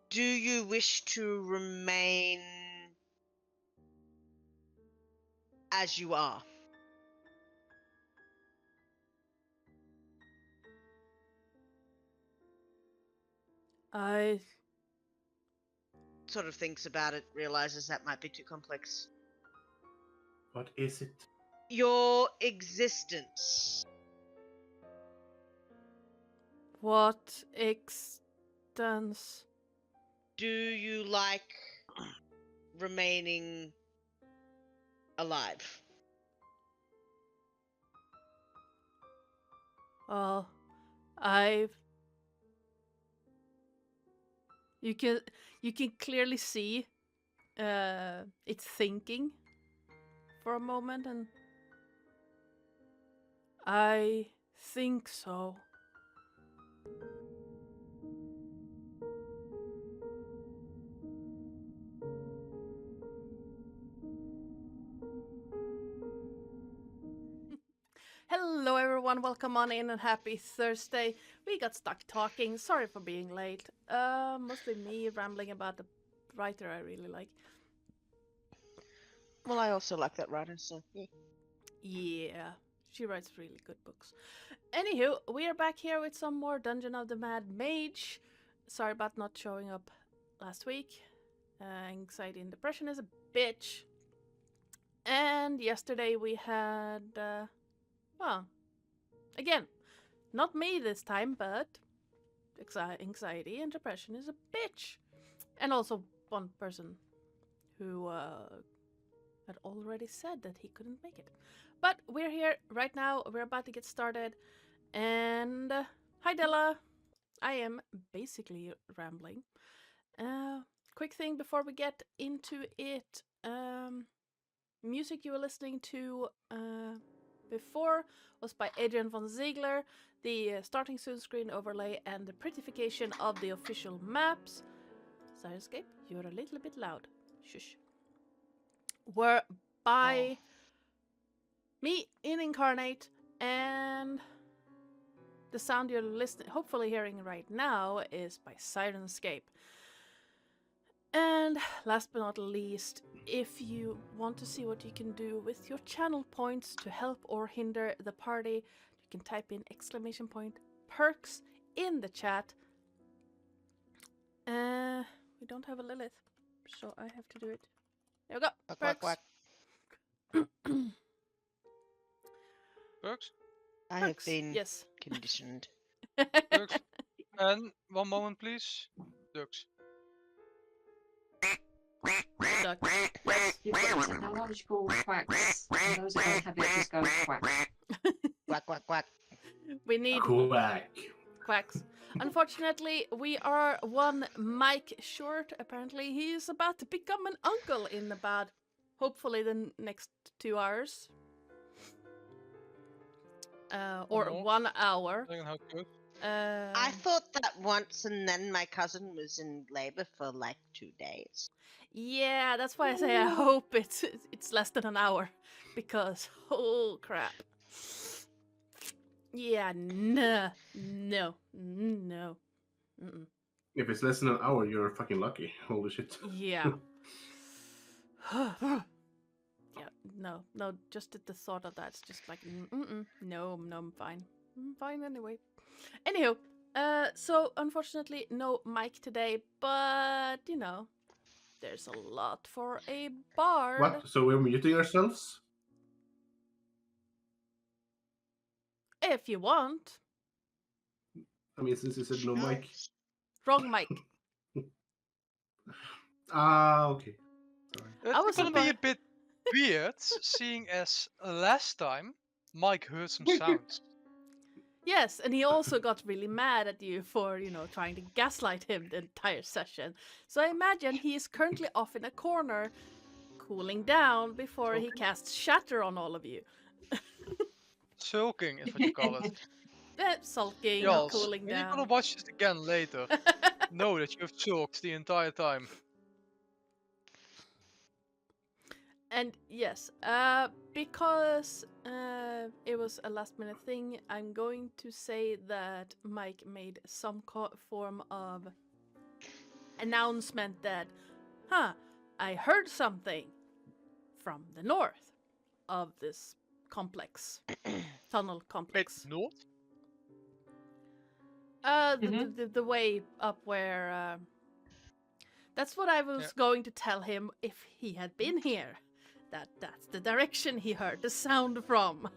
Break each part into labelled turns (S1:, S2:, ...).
S1: Do you wish to remain as you are?
S2: I
S1: Sort of thinks about it, realizes that might be too complex.
S3: What is it?
S1: Your existence.
S2: what extends?
S1: Do you like remaining alive?
S2: Well, I've. You can clearly see it's thinking for a moment, and I think so. Hello everyone, welcome on in and happy Thursday. We got stuck talking, sorry for being late. Mostly me rambling about the writer I really like.
S1: Well, I also like that writer, so yeah.
S2: Yeah, she writes really good books. Anywho, we are back here with some more Dungeon of the Mad Mage. Sorry about not showing up last week. Anxiety and depression is a bitch. And yesterday we had, well, again, not me this time, but anxiety and depression is a bitch. And also one person who had already said that he couldn't make it. But we're here right now. We're about to get started. And hi, Della. I am basically rambling. Quick thing before we get into it. Music you were listening to before was by Adrian von Ziegler. The starting soon screen overlay and the prettification of the official maps. Sirenscape, you're a little bit loud. Shush. Were by me in Incarnate, and the sound you're hopefully hearing right now is by Sirenscape. And last but not least, if you want to see what you can do with your channel points to help or hinder the party, you can type in !perks in the chat. We don't have a Lilith, so I have to do it. There we go.
S1: Quack,
S2: Perks.
S1: quack,
S4: Perks?
S1: I have
S2: Perks,
S1: been
S2: yes.
S1: conditioned.
S4: Perks. And 1 moment, please. Ducks.
S2: Duck.
S5: Yes, you've got technological quacks, and those who don't have it just go quack.
S1: Quack, quack, quack.
S2: We need
S3: Quack.
S2: quacks. Unfortunately, we are one mic short. Apparently, he's about to become an uncle in about, hopefully, the next 2 hours. Or
S4: more.
S2: 1 hour.
S4: Depending on how it goes.
S1: I thought that once, and then my cousin was in labor for like 2 days.
S2: Yeah, that's why I say I hope it's less than an hour, because oh crap. Yeah, no. Mm-mm.
S3: If it's less than an hour, you're fucking lucky. Holy shit.
S2: Yeah. Yeah, no, just at the thought of that's just like, no, I'm fine. I'm fine anyway. Anywho, so unfortunately, no mic today, but, you know, there's a lot for a bard.
S3: What? So we're muting ourselves?
S2: If you want.
S3: I mean, since you said no mic.
S2: Wrong mic.
S3: Okay. Sorry.
S4: It's gonna be a bit weird, seeing as last time Mike heard some sounds.
S2: Yes, and he also got really mad at you for, you know, trying to gaslight him the entire session. So I imagine he is currently off in a corner, cooling down before he casts Shatter on all of you.
S4: Sulking is what you call it.
S2: Sulking,
S4: Yals,
S2: cooling
S4: when you're
S2: down.
S4: gonna watch this again later, know that you've sulked the entire time.
S2: And yes, because it was a last minute thing, I'm going to say that Mike made some form of announcement that, I heard something from the north of this complex, tunnel
S4: Wait,
S2: complex.
S4: north?
S2: The way up where. That's what I was going to tell him if he had been here. That's the direction he heard the sound from.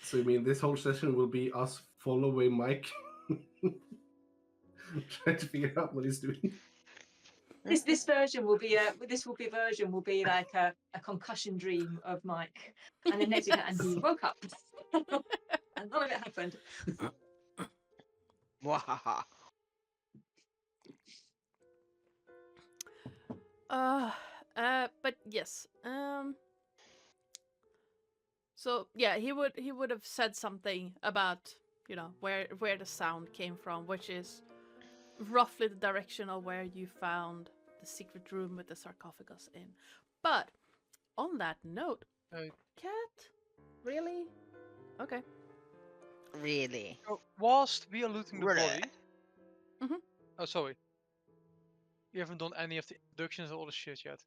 S3: So you mean this whole session will be us following Mike, trying to figure out what he's doing?
S5: This version will be a like a concussion dream of Mike, and then next week and he woke up, and none of it happened.
S1: Wahaha.
S2: But yes. So yeah, he would have said something about, you know, where the sound came from, which is roughly the direction of where you found the secret room with the sarcophagus in. But on that note, cat, really? Okay.
S1: Really?
S4: So, whilst we are looting the
S1: Really?
S4: body...
S2: Mhm.
S4: Oh, sorry. You haven't done any of the introductions or all the shit yet.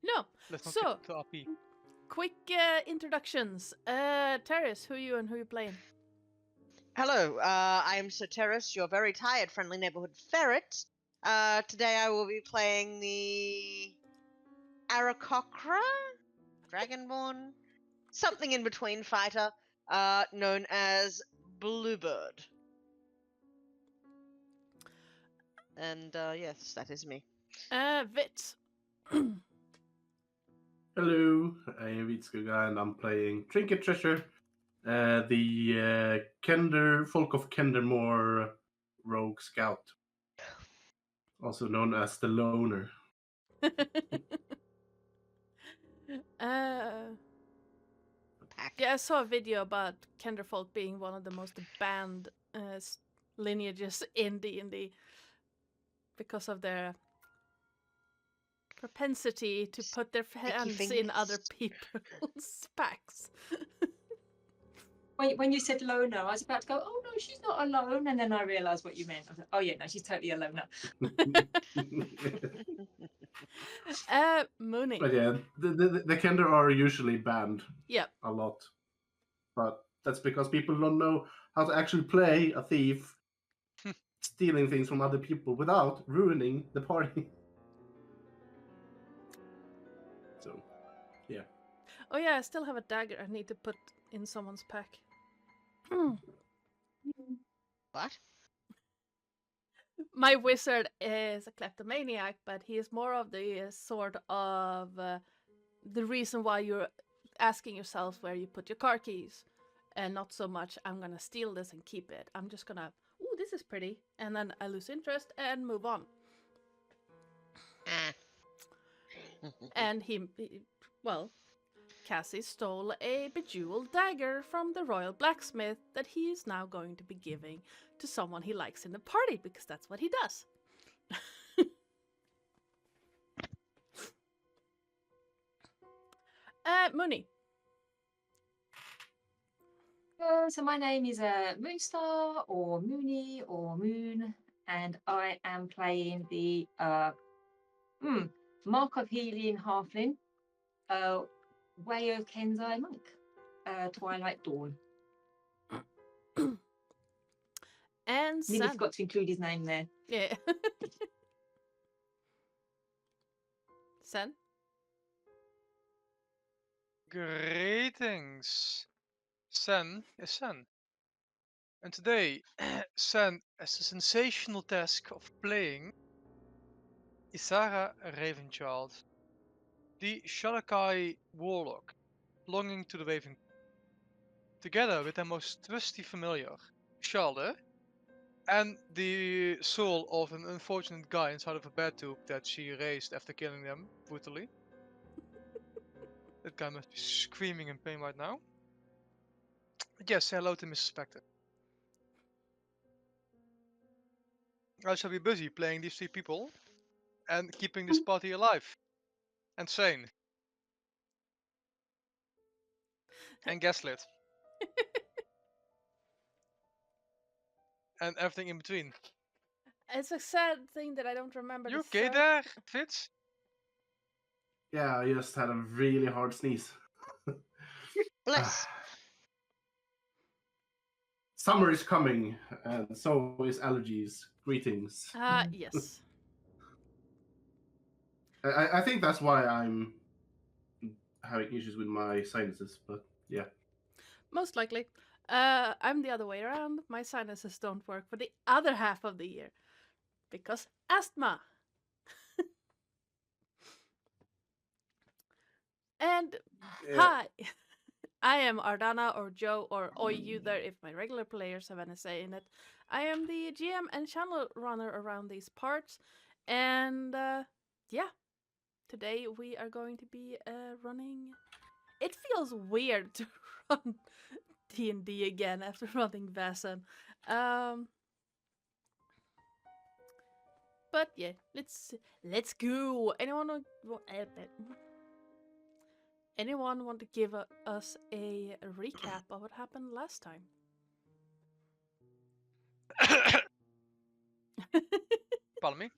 S2: No.
S4: Let's not
S2: So,
S4: get to RP.
S2: quick introductions. Terris, who you playing?
S1: Hello, I am Sir Terris, your very tired friendly neighborhood ferret. Today I will be playing the Aarakocra? Dragonborn? Something in between fighter, known as Bluebird. And yes, that is me.
S2: Vit.
S3: Hello, I am Vitskugga, and I'm playing Trinket Treasure, the Folk of Kendermore Rogue Scout, also known as the Loner.
S2: Yeah, I saw a video about Kenderfolk being one of the most banned lineages in D&D because of their propensity to put their hands in other people's packs.
S5: When you said loner, I was about to go, oh no, she's not alone, and then I realised what you meant. I was like, oh yeah, no, she's totally a loner.
S2: Moonie.
S3: But yeah, the Kender are usually banned.
S2: Yep.
S3: A lot. But that's because people don't know how to actually play a thief, stealing things from other people without ruining the party. So, yeah.
S2: Oh yeah, I still have a dagger I need to put in someone's pack.
S1: What?
S2: My wizard is a kleptomaniac, but he is more of the sort of the reason why you're asking yourself where you put your car keys, and not so much I'm gonna steal this and keep it. I'm just gonna, ooh, this is pretty, and then I lose interest and move on. And well, Cassie stole a bejeweled dagger from the royal blacksmith that he is now going to be giving to someone he likes in the party, because that's what he does. Moonie.
S5: So my name is Moonstar, or Moonie, or Moon, and I am playing the Mark of Healing Halfling, Wayo Kenzai Monk, Twilight Dawn.
S2: And
S5: Nearly
S2: Sen.
S5: forgot to include his name there.
S2: Yeah. Sen.
S4: Greetings. Sen is Sen. And today, Sen has the sensational task of playing Isara Ravenchild, the Shalakai warlock belonging to the Raven, together with their most trusty familiar, Shalde, and the soul of an unfortunate guy inside of a bed tube that she raised after killing them brutally. That guy must be screaming in pain right now. But yes, say hello to Mrs. Spectre. I shall be busy playing these three people and keeping this party alive and sane and gaslit and everything in between.
S2: It's a sad thing that I don't remember.
S4: You
S2: the
S4: okay
S2: third-
S4: there, Fitz?
S3: Yeah, I just had a really hard sneeze.
S1: Bless.
S3: Summer is coming, and so is allergies. Greetings.
S2: Yes.
S3: I think that's why I'm having issues with my sinuses, but yeah.
S2: Most likely. I'm the other way around. My sinuses don't work for the other half of the year. Because asthma. And hi! I am Ardana or Joe or Oi you there if my regular players have any say in it. I am the GM and channel runner around these parts. And yeah, today we are going to be running... It feels weird to run D&D again after running Vasan. But yeah, let's go. Anyone want to give us a recap of what happened last time?
S4: Pardon me.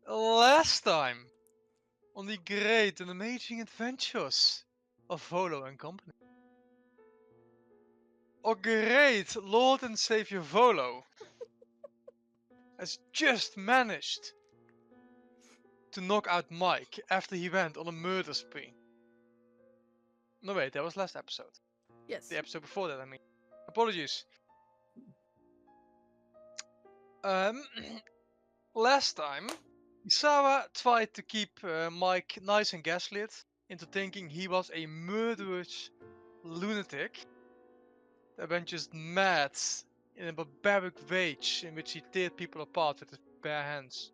S4: Last time on the great and amazing adventures of Volo and Company. Our great Lord and Savior Volo has just managed to knock out Mike after he went on a murder spree. No wait, that was last episode.
S2: Yes.
S4: The episode before that, I mean. Apologies. Last time, Isawa tried to keep Mike nice and gaslit into thinking he was a murderous lunatic that went just mad in a barbaric rage in which he teared people apart with his bare hands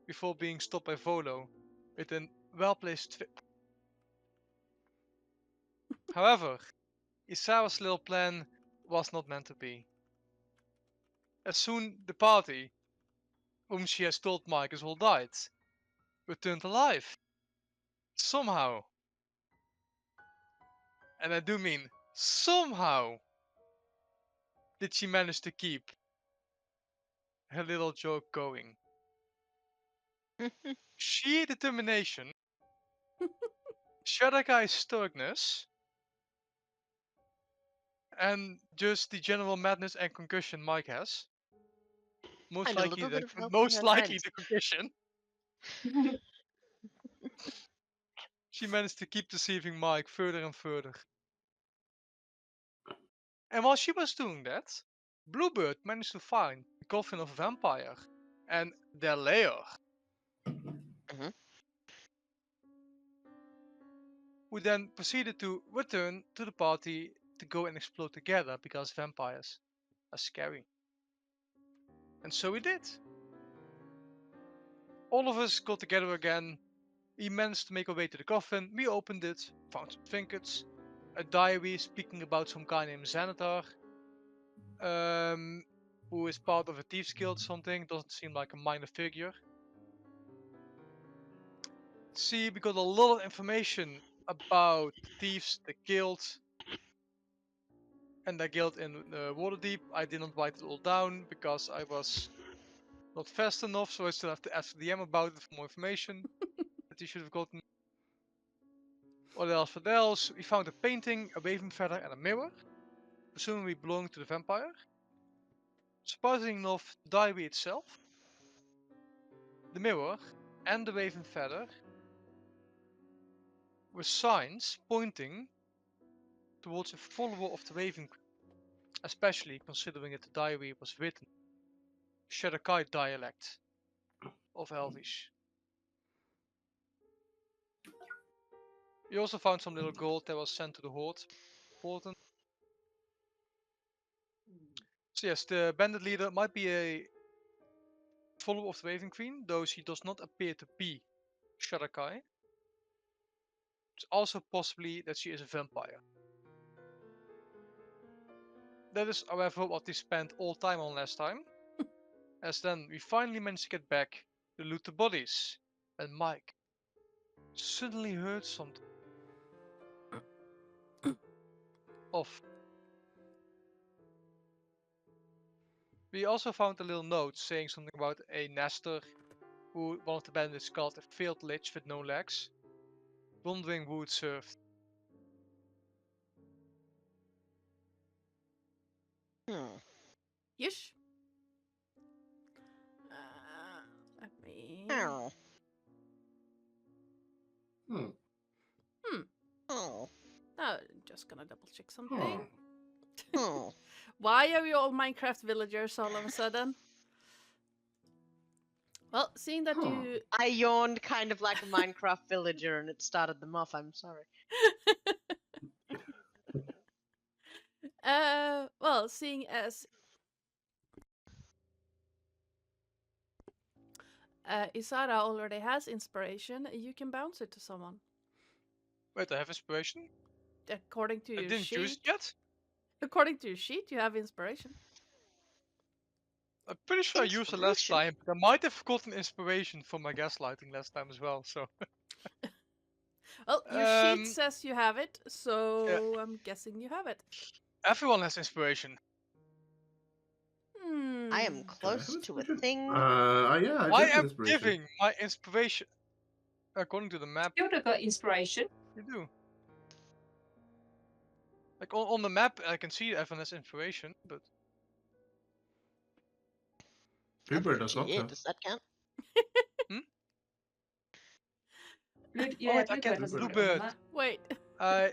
S4: before being stopped by Volo with a well-placed trip. However, Isawa's little plan was not meant to be. As soon the party, whom she has told Mike has all died, returned alive. Somehow. And I do mean somehow did she manage to keep her little joke going. Sheer determination, Shadagai's stoicness, and just the general madness and concussion Mike has. Most
S1: And a
S4: likely
S1: little bit of help from
S4: most
S1: her
S4: likely
S1: friends.
S4: the concussion. She managed to keep deceiving Mike further and further. And while she was doing that, Bluebird managed to find the coffin of a vampire and their lair. Who then proceeded to return to the party to go and explore together because vampires are scary. And so we did. All of us got together again. We managed to make our way to the coffin. We opened it, found some trinkets, a diary speaking about some guy named Xanatar, who is part of a thieves guild. Something doesn't seem like a minor figure. See, we got a lot of information about the thieves, the guild, and the guild in Waterdeep. I didn't write it all down because I was not fast enough, so I still have to ask the DM about it for more information that he should have gotten. What else? We found a painting, a waving feather, and a mirror, presumably belonging to the vampire. Surprisingly enough, the diary itself, the mirror, and the waving feather were signs pointing towards a follower of the Raven Queen, especially considering that the diary was written Shadakai dialect of Elvish. We also found some little gold that was sent to the Horde. Important. So yes, the bandit leader might be a follower of the Raven Queen, though she does not appear to be Shadakai. It's also possibly that she is a vampire. That is, however, what we spent all time on last time. As then we finally managed to get back to loot the bodies. And Mike suddenly heard something. Off. We also found a little note saying something about a Nestor who one of the bandits called a failed lich with no legs. Wondering who it served.
S2: Yes. Let me.
S1: Oh.
S3: Hmm.
S1: Oh.
S2: Oh, just gonna double check something.
S3: Hmm.
S1: Oh.
S2: Why are we all Minecraft villagers all of a sudden? Well, seeing that you.
S1: I yawned kind of like a Minecraft villager and it started them off. I'm sorry.
S2: Well, seeing as Isara already has inspiration, you can bounce it to someone.
S4: Wait, I have inspiration?
S2: According to
S4: I
S2: your
S4: didn't choose
S2: sheet.
S4: it yet?
S2: According to your sheet, you have inspiration.
S4: I'm pretty sure I used it last
S1: Inspiration?
S4: time, but I might have gotten inspiration from my gaslighting last time as well, so...
S2: Well, your sheet says you have it, so I'm guessing you have it.
S4: Everyone has inspiration.
S1: I am close to a thing.
S3: Yeah, I
S4: I
S3: got
S4: am
S3: inspiration.
S4: giving my inspiration. According to the map,
S5: You would have got inspiration.
S4: you do. Like on the map, I can see everyone has inspiration, but
S3: Bluebird does not
S1: Yeah,
S3: have.
S1: does that count?
S5: Yeah,
S4: wait, I
S5: Bluebird
S4: can't
S5: has a
S3: Bluebird.
S5: bit on the
S4: Bluebird.
S5: map.
S2: Wait.
S4: I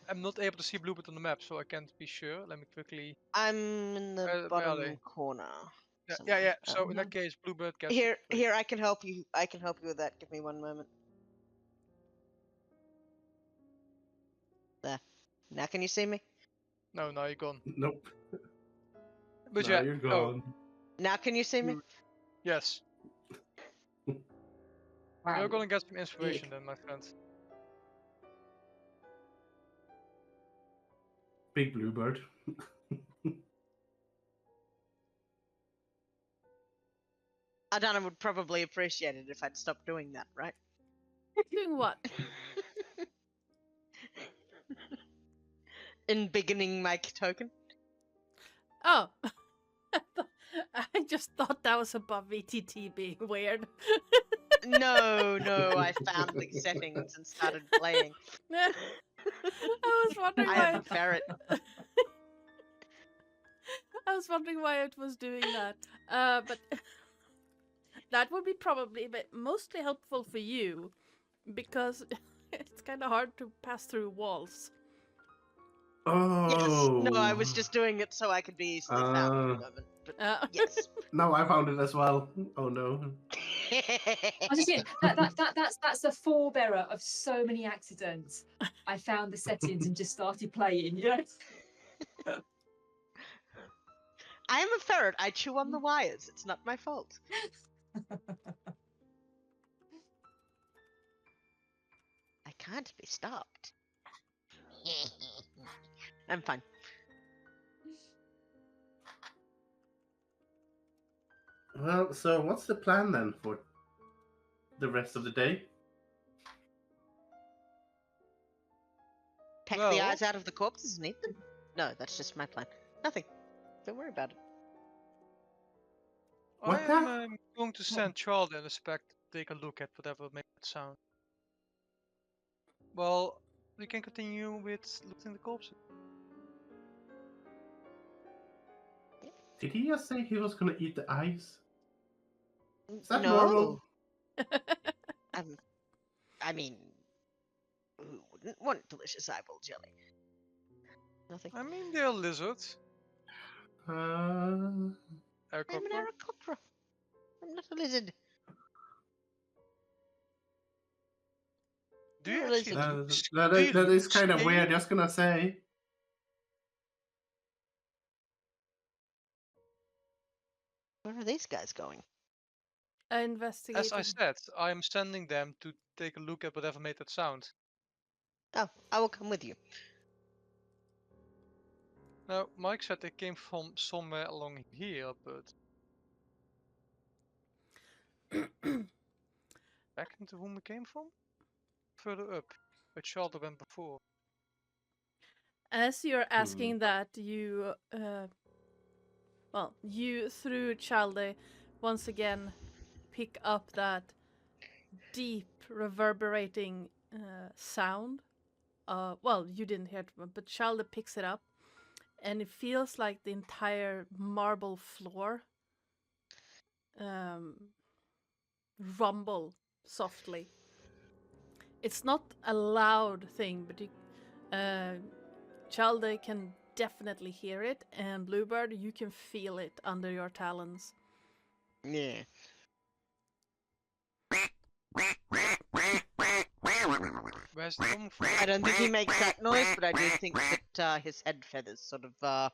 S4: am not able to see Bluebird on the map, so I can't be sure. Let me quickly.
S1: I'm in the
S4: Where are
S1: bottom
S4: they?
S1: corner.
S4: Yeah,
S1: somewhere.
S4: yeah.
S1: Oh.
S4: So in that case, Bluebird gets.
S1: Here,
S4: inspiration.
S1: here, I can help you. I can help you with that. Give me one moment. There. Now can you see me?
S4: No, now you're gone.
S3: Nope.
S4: But
S3: Now
S4: yeah,
S3: you're
S4: oh,
S3: gone.
S1: Now can you see me?
S4: yes.
S5: Wow.
S4: You're gonna get some inspiration then, my friend.
S3: Big Bluebird.
S1: Adana would probably appreciate it if I'd stop doing that, right?
S2: Doing what?
S1: In beginning my token.
S2: Oh. I just thought that was above VTT being weird.
S1: No, I found the settings and started playing.
S2: I was wondering
S1: I
S2: why.
S1: am a ferret.
S2: I was wondering why it was doing that. But that would be probably mostly helpful for you, because it's kind of hard to pass through walls.
S3: Oh.
S1: Yes. No, I was just doing it so I could be easily found at the moment. But yes.
S3: Now I found it as well. Oh no.
S5: I was just saying, that's the forebearer of so many accidents. I found the settings and just started playing, you know?
S1: I am a ferret. I chew on the wires. It's not my fault. I can't be stopped. I'm fine.
S3: Well, so what's the plan then for the rest of the day?
S1: Peck
S4: Well-
S1: the eyes out of the corpses and eat them? No, that's just my plan. Nothing. Don't worry about it.
S3: What
S4: I
S3: the?
S4: am going to send Charles and the spec to take a look at whatever makes it sound. Well, we can continue with looting the corpses.
S3: Did he just say he was gonna eat the eyes? Is that
S1: No.
S3: normal?
S1: I mean, who wouldn't want delicious eyeball jelly? Nothing.
S4: I mean, they're lizards.
S1: I'm an
S4: Aarakocra.
S1: Aarakocra. I'm not a lizard.
S4: Do you
S1: You're a
S4: actually
S1: lizard.
S4: look?
S3: That is kind of
S4: scaly?
S3: weird. Just gonna say.
S1: Where are these guys going?
S2: Investigating.
S4: As I said, I am sending them to take a look at whatever made that sound.
S1: Oh, I will come with you.
S4: Now, Mike said they came from somewhere along here, but back into whom we came from? Further up, where Charlotte went before.
S2: As you're asking that, you well, you through Chalde once again pick up that deep reverberating sound. Well, you didn't hear it, but Chalde picks it up, and it feels like the entire marble floor rumble softly. It's not a loud thing, but Chalde can definitely hear it, and Bluebird, you can feel it under your talons.
S1: Yeah.
S4: Where's it coming from?
S1: I don't think he makes that noise, but I do think that his head feathers sort of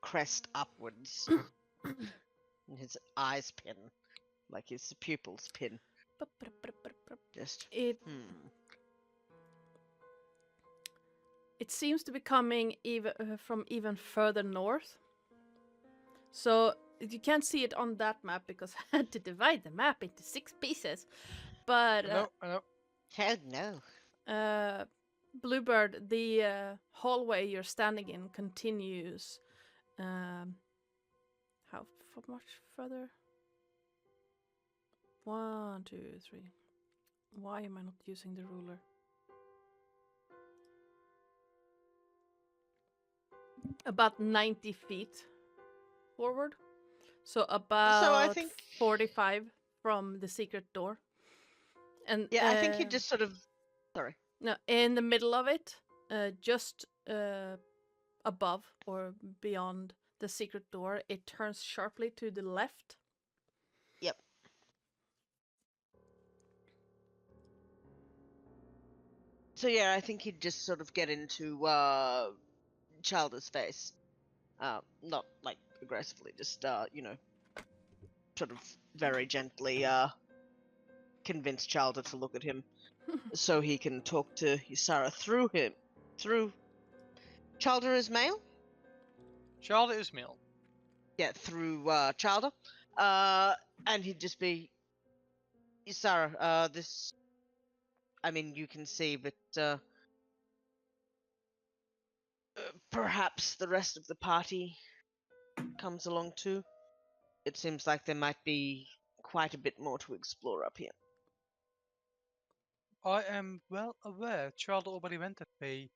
S1: crest upwards. And his eyes pin. Like his pupils pin. Just.
S2: It
S1: Hmm.
S2: it seems to be coming even from even further north. So you can't see it on that map because I had to divide the map into 6 pieces. But
S4: I know.
S1: Hell no.
S2: Bluebird, the hallway you're standing in continues. How much further? 1, 2, 3. Why am I not using the ruler? About 90 feet forward. So about
S1: think
S2: 45 from the secret door. And
S1: Yeah, I think he just sort of. Sorry.
S2: no, in the middle of it, just above or beyond the secret door, it turns sharply to the left.
S1: Yep. So yeah, I think he'd just sort of get into Chalder's face. Not like aggressively, just sort of very gently convince Chalder to look at him so he can talk to Ysara through him. Through Chalder is male?
S4: Charlotte is male.
S1: Yeah, through Chalder. And he'd just be Ysara, this I mean you can see, but perhaps the rest of the party comes along too. It seems like there might be quite a bit more to explore up here.
S4: I am well aware Charlotte already went that way,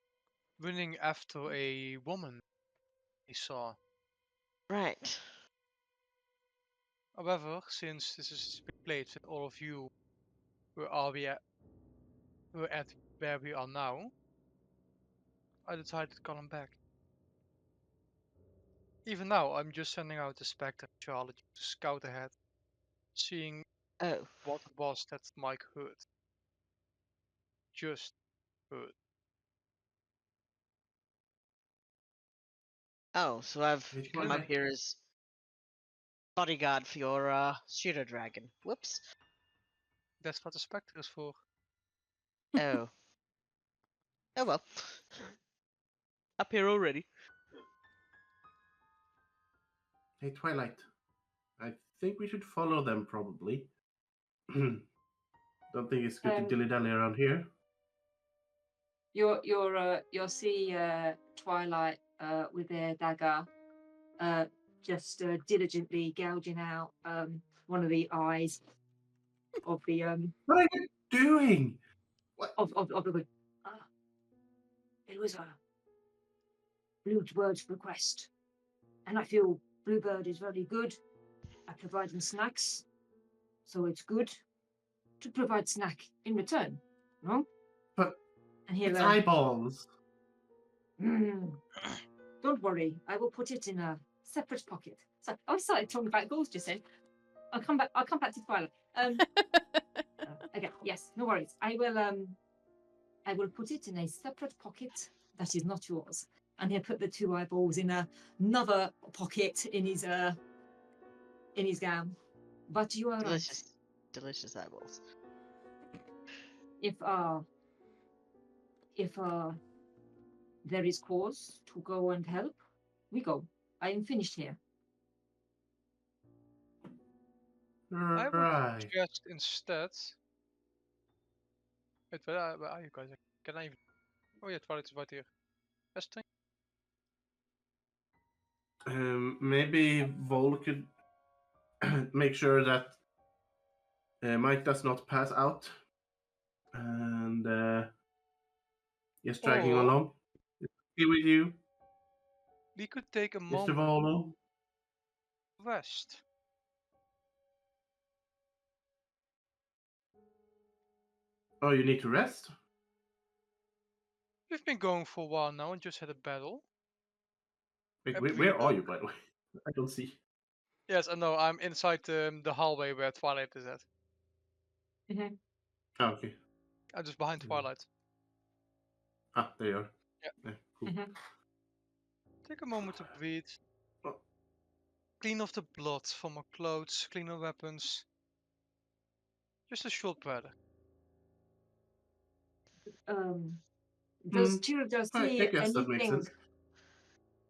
S4: running after a woman he saw.
S1: Right.
S4: However, since this is played with all of you, where are we at? We're at where we are now. I decided to call him back. Even now, I'm just sending out the Spectre Charlotte to scout ahead, seeing
S1: Oh.
S4: what it was that Mike heard. Just heard.
S1: Oh, so I've
S3: It's
S1: come
S3: fine.
S1: up here as bodyguard for your pseudo dragon. Whoops.
S4: That's what the Spectre is for.
S1: Oh. Oh well. Up here already.
S3: Hey, Twilight. I think we should follow them, probably. Don't think it's good to dilly-dally around here.
S5: You'll see Twilight with their dagger just diligently gouging out one of the eyes of the
S3: What are you doing?
S5: of the it was a Bluebird's request, and I feel Bluebird is very good at providing snacks, so it's good to provide snack in return, no?
S3: But
S5: and
S3: it's eyeballs.
S5: Don't worry, I will put it in a separate pocket. So I started talking about goals just then. I'll come back to Twilight. Okay, yes, no worries. I will put it in a separate pocket that is not yours. And he'll put the 2 eyeballs in another pocket in his gown. But you are
S1: Delicious.
S5: right.
S1: Delicious eyeballs.
S5: If there is cause to go and help, we go. I am finished here.
S4: I would
S3: Right.
S4: suggest instead. Wait, where are you guys? Can I even? Oh yeah, Twilight is right here. Esther?
S3: Maybe Vol could make sure that Mike does not pass out, and just dragging him
S4: Or
S3: along. Is he with you,
S4: we could take a
S3: Mr.
S4: moment
S3: Volo?
S4: to rest.
S3: Oh, you need to rest?
S4: We've been going for a while now and just had a battle.
S3: Wait,
S4: A
S3: where are
S4: pre-battle.
S3: you, by the way? I don't see.
S4: Yes, I know. I'm inside the hallway where Twilight is at.
S5: Mhm.
S3: Oh, okay.
S4: I'm just behind
S3: Mm.
S4: Twilight.
S3: Ah, there you are.
S4: Yeah.
S3: Yeah, cool.
S5: Mhm.
S4: Take a moment to breathe.
S3: Oh.
S4: Clean off the blood from our clothes, clean our weapons. Just a short prayer.
S5: Does Tilda see
S3: I guess that makes
S5: anything?
S3: sense.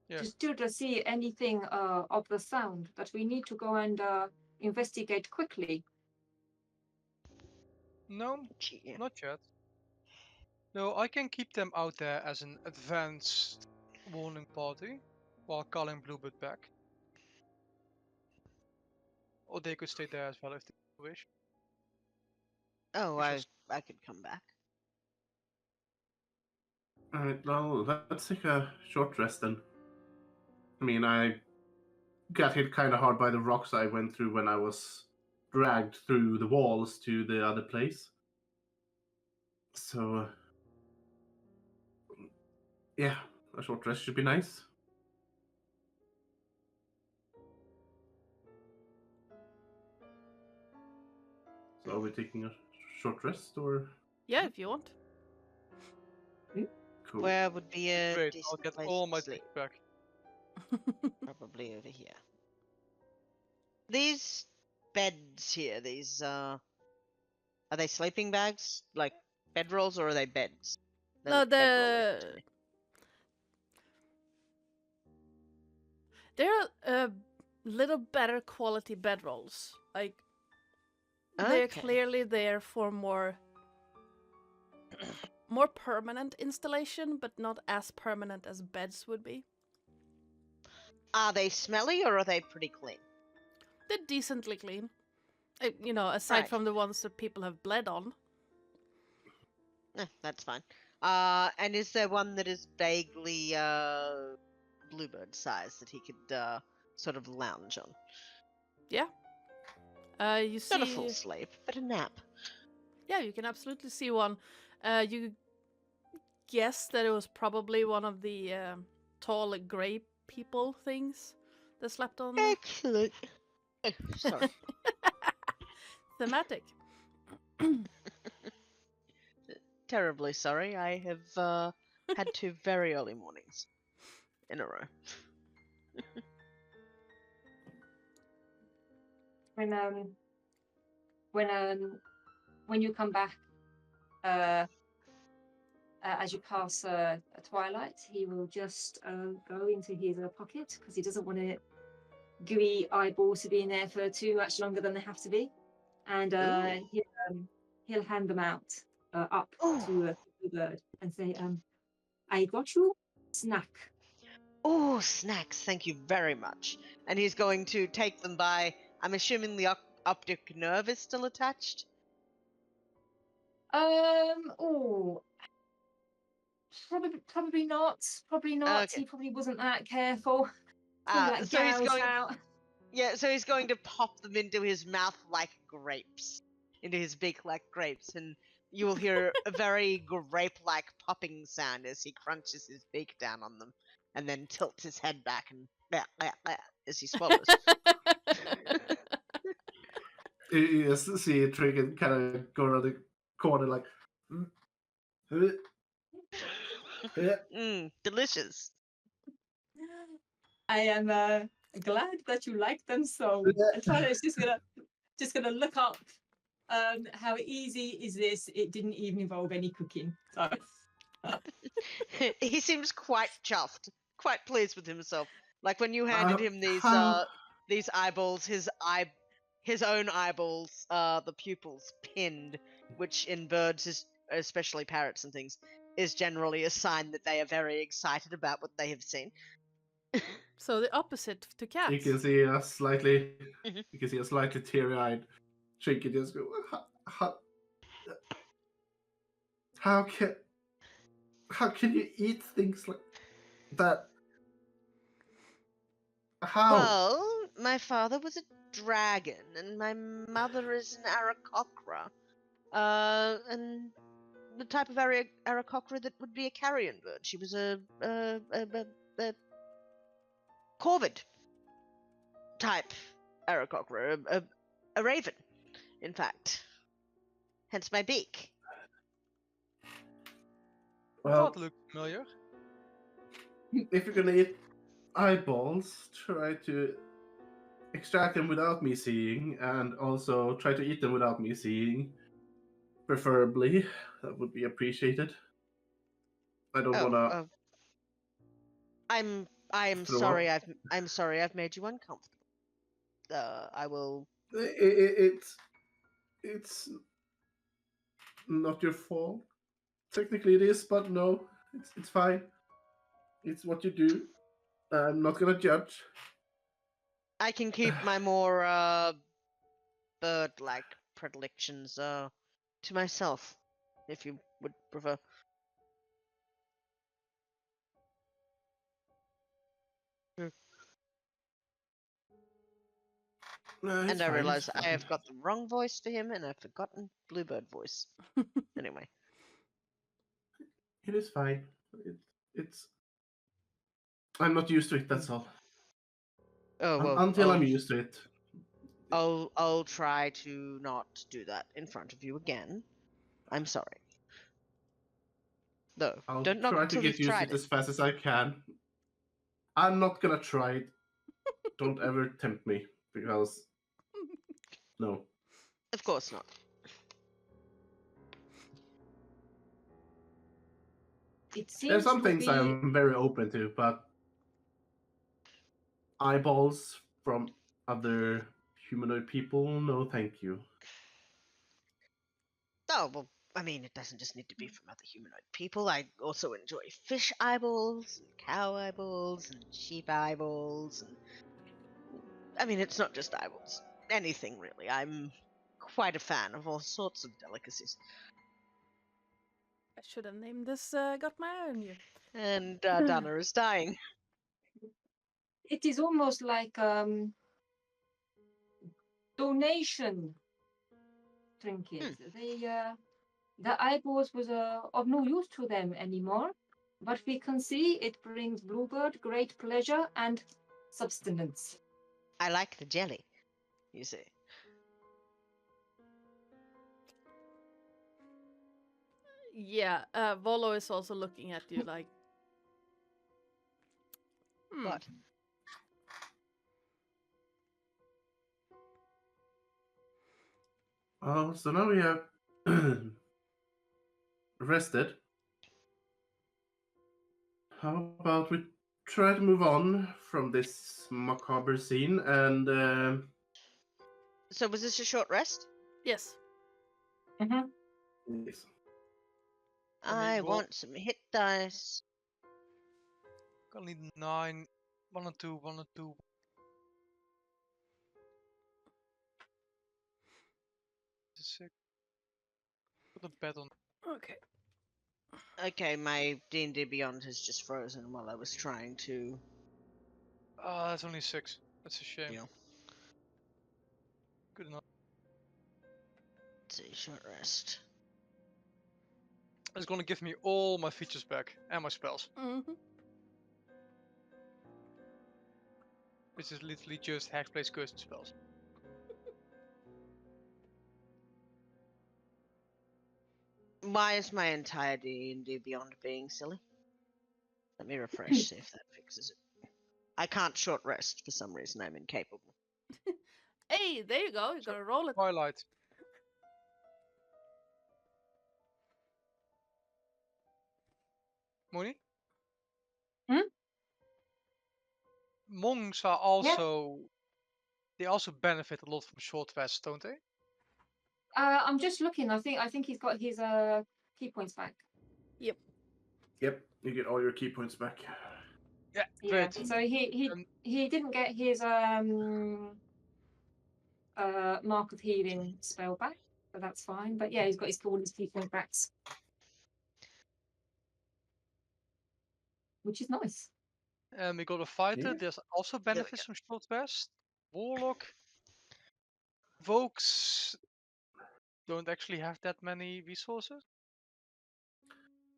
S4: Yeah.
S5: Does Tilda see anything of the sound that we need to go and investigate quickly?
S4: No,
S1: Gee.
S4: not yet. No, I can keep them out there as an advanced warning party while calling Bluebird back. Or they could stay there as well if they wish.
S1: Oh,
S4: We shall
S1: I could come back.
S3: Alright, well, let's take a short rest then. I mean, I got hit kind of hard by the rocks I went through when I was dragged through the walls to the other place. So, yeah, a short rest should be nice. So, are we taking a short rest or?
S2: Yeah, if you want.
S3: Cool.
S1: Where would be a
S4: great. I'll
S1: decent
S4: get
S1: place
S4: all
S1: to
S4: my
S1: sleep?
S4: things back.
S1: Probably over here. These beds here, these are they sleeping bags? Like bedrolls, or are they beds? They
S2: No,
S1: look bedroll-ish to me.
S2: they're a little better quality bedrolls. Like they're
S1: Okay.
S2: clearly there for more permanent installation, but not as permanent as beds would be.
S1: Are they smelly or are they pretty clean?
S2: They're decently clean. Aside
S1: Right.
S2: from the ones that people have bled on.
S1: That's fine. And is there one that is vaguely bluebird size that he could sort of lounge on?
S2: Yeah. You
S1: Not a full
S2: see.
S1: sleep, but a nap.
S2: Yeah, you can absolutely see one. You guess that it was probably one of the tall grey people things that slept on.
S1: Excellent. Oh, sorry.
S2: Thematic.
S1: Terribly sorry. I have had 2 very early mornings in a row.
S5: When you come back, as you pass Twilight, he will just go into his pocket because he doesn't want to gooey eyeballs to be in there for too much longer than they have to be, and he'll hand them out up to the bird and say, "I got you snack."
S1: Oh, snacks! Thank you very much. And he's going to take them by. I'm assuming the optic nerve is still attached.
S5: Oh, probably not. Probably not.
S1: Okay.
S5: He probably wasn't that careful. Probably like
S1: So he's
S5: gouged
S1: going.
S5: out.
S1: Yeah, so he's going to pop them into his mouth like grapes, into his beak like grapes, and you will hear a very grape-like popping sound as he crunches his beak down on them, and then tilts his head back and as he swallows.
S3: You just see a Trinket kind of go around the corner like.
S1: Delicious.
S5: I am glad that you like them so. And Twilight's just gonna look up. How easy is this? It didn't even involve any cooking. So
S1: He seems quite chuffed, quite pleased with himself. Like when you handed him these eyeballs, his own eyeballs, the pupils pinned, which in birds is, especially parrots and things, is generally a sign that they are very excited about what they have seen.
S2: So the opposite to cats.
S3: You can see a slightly,
S1: Mhm.
S3: you can see a slightly teary-eyed Trinket just go. How can you eat things like that? How?
S1: Well, my father was a dragon, and my mother is an Aarakocra. And the type of Aarakocra that would be a carrion bird. She was a corvid type Aarakocra, a raven, in fact. Hence my beak.
S3: Well,
S4: That looked familiar.
S3: if you're gonna eat eyeballs, try to extract them without me seeing, and also try to eat them without me seeing. Preferably, that would be appreciated. I don't wanna
S1: I am
S3: throw
S1: sorry.
S3: up.
S1: I'm sorry. I've made you uncomfortable. I will.
S3: It's not your fault. Technically, it is, but no, it's fine. It's what you do. I'm not gonna judge.
S1: I can keep my more bird-like predilections to myself, if you would prefer.
S3: No, it's
S1: And I
S3: fine.
S1: realize
S3: It's
S1: I
S3: fine.
S1: have got the wrong voice for him, and I've forgotten Bluebird voice. Anyway,
S3: It is fine. It's. I'm not used to it. That's all.
S1: oh well.
S3: Until I'm used to it.
S1: I'll try to not do that in front of you again. I'm sorry. No,
S3: I'll
S1: don't knock
S3: try
S1: it
S3: to
S1: till
S3: get
S1: you've
S3: used to
S1: tried
S3: it
S1: it.
S3: as fast as I can. I'm not gonna try it. Don't ever tempt me, because no.
S1: Of course not.
S5: It
S3: There's
S5: seems
S3: some
S5: to
S3: things
S5: be.
S3: I'm very open to, but eyeballs from other humanoid people, no, thank you.
S1: Oh well. I mean, it doesn't just need to be from other humanoid people. I also enjoy fish eyeballs, and cow eyeballs, and sheep eyeballs, and I mean, it's not just eyeballs. Anything really. I'm quite a fan of all sorts of delicacies.
S2: I should have named this Got My Eye on You.
S1: And Donna is dying.
S5: It is almost like donation trinkets. The eyeballs was of no use to them anymore, but we can see it brings Bluebird great pleasure and substance.
S1: I like the jelly, you see.
S2: Yeah, Volo is also looking at you like.
S1: What?
S3: Oh, so now we have rested. How about we try to move on from this macabre scene and
S1: So was this a short rest?
S2: Yes.
S3: yes.
S1: I
S4: well-
S1: want some hit dice.
S4: Gonna need 9. 1 and 2, 1 and 2. Six. Put a bet on.
S2: Okay.
S1: Okay, my D&D Beyond has just frozen while I was trying to
S4: Ah, that's only 6. That's a shame.
S1: deal.
S4: Good enough.
S1: Let's see, short rest.
S4: It's gonna give me all my features back and my spells.
S2: Mm-hmm.
S4: Which is literally just Hexblade's Curse and spells.
S1: Why is my entire D&D Beyond being silly? Let me refresh, see if that fixes it. I can't short rest for some reason. I'm incapable.
S2: Hey, there you go. You gotta roll it.
S4: Twilight. Moonie?
S5: Hmm?
S4: Monks are also... They also benefit a lot from short rests, don't they?
S5: I'm just looking. I think he's got his key points back.
S3: Yep, you get all your key points back.
S4: Yeah,
S5: Yeah.
S4: great.
S5: So he didn't get his Mark of Healing spell back, but that's fine. But yeah, he's got his all his key point backs, which is nice.
S4: And we got a fighter.
S3: Yeah.
S4: There's also
S1: we
S4: benefits from short rest. Warlock. Vokes don't actually have that many resources.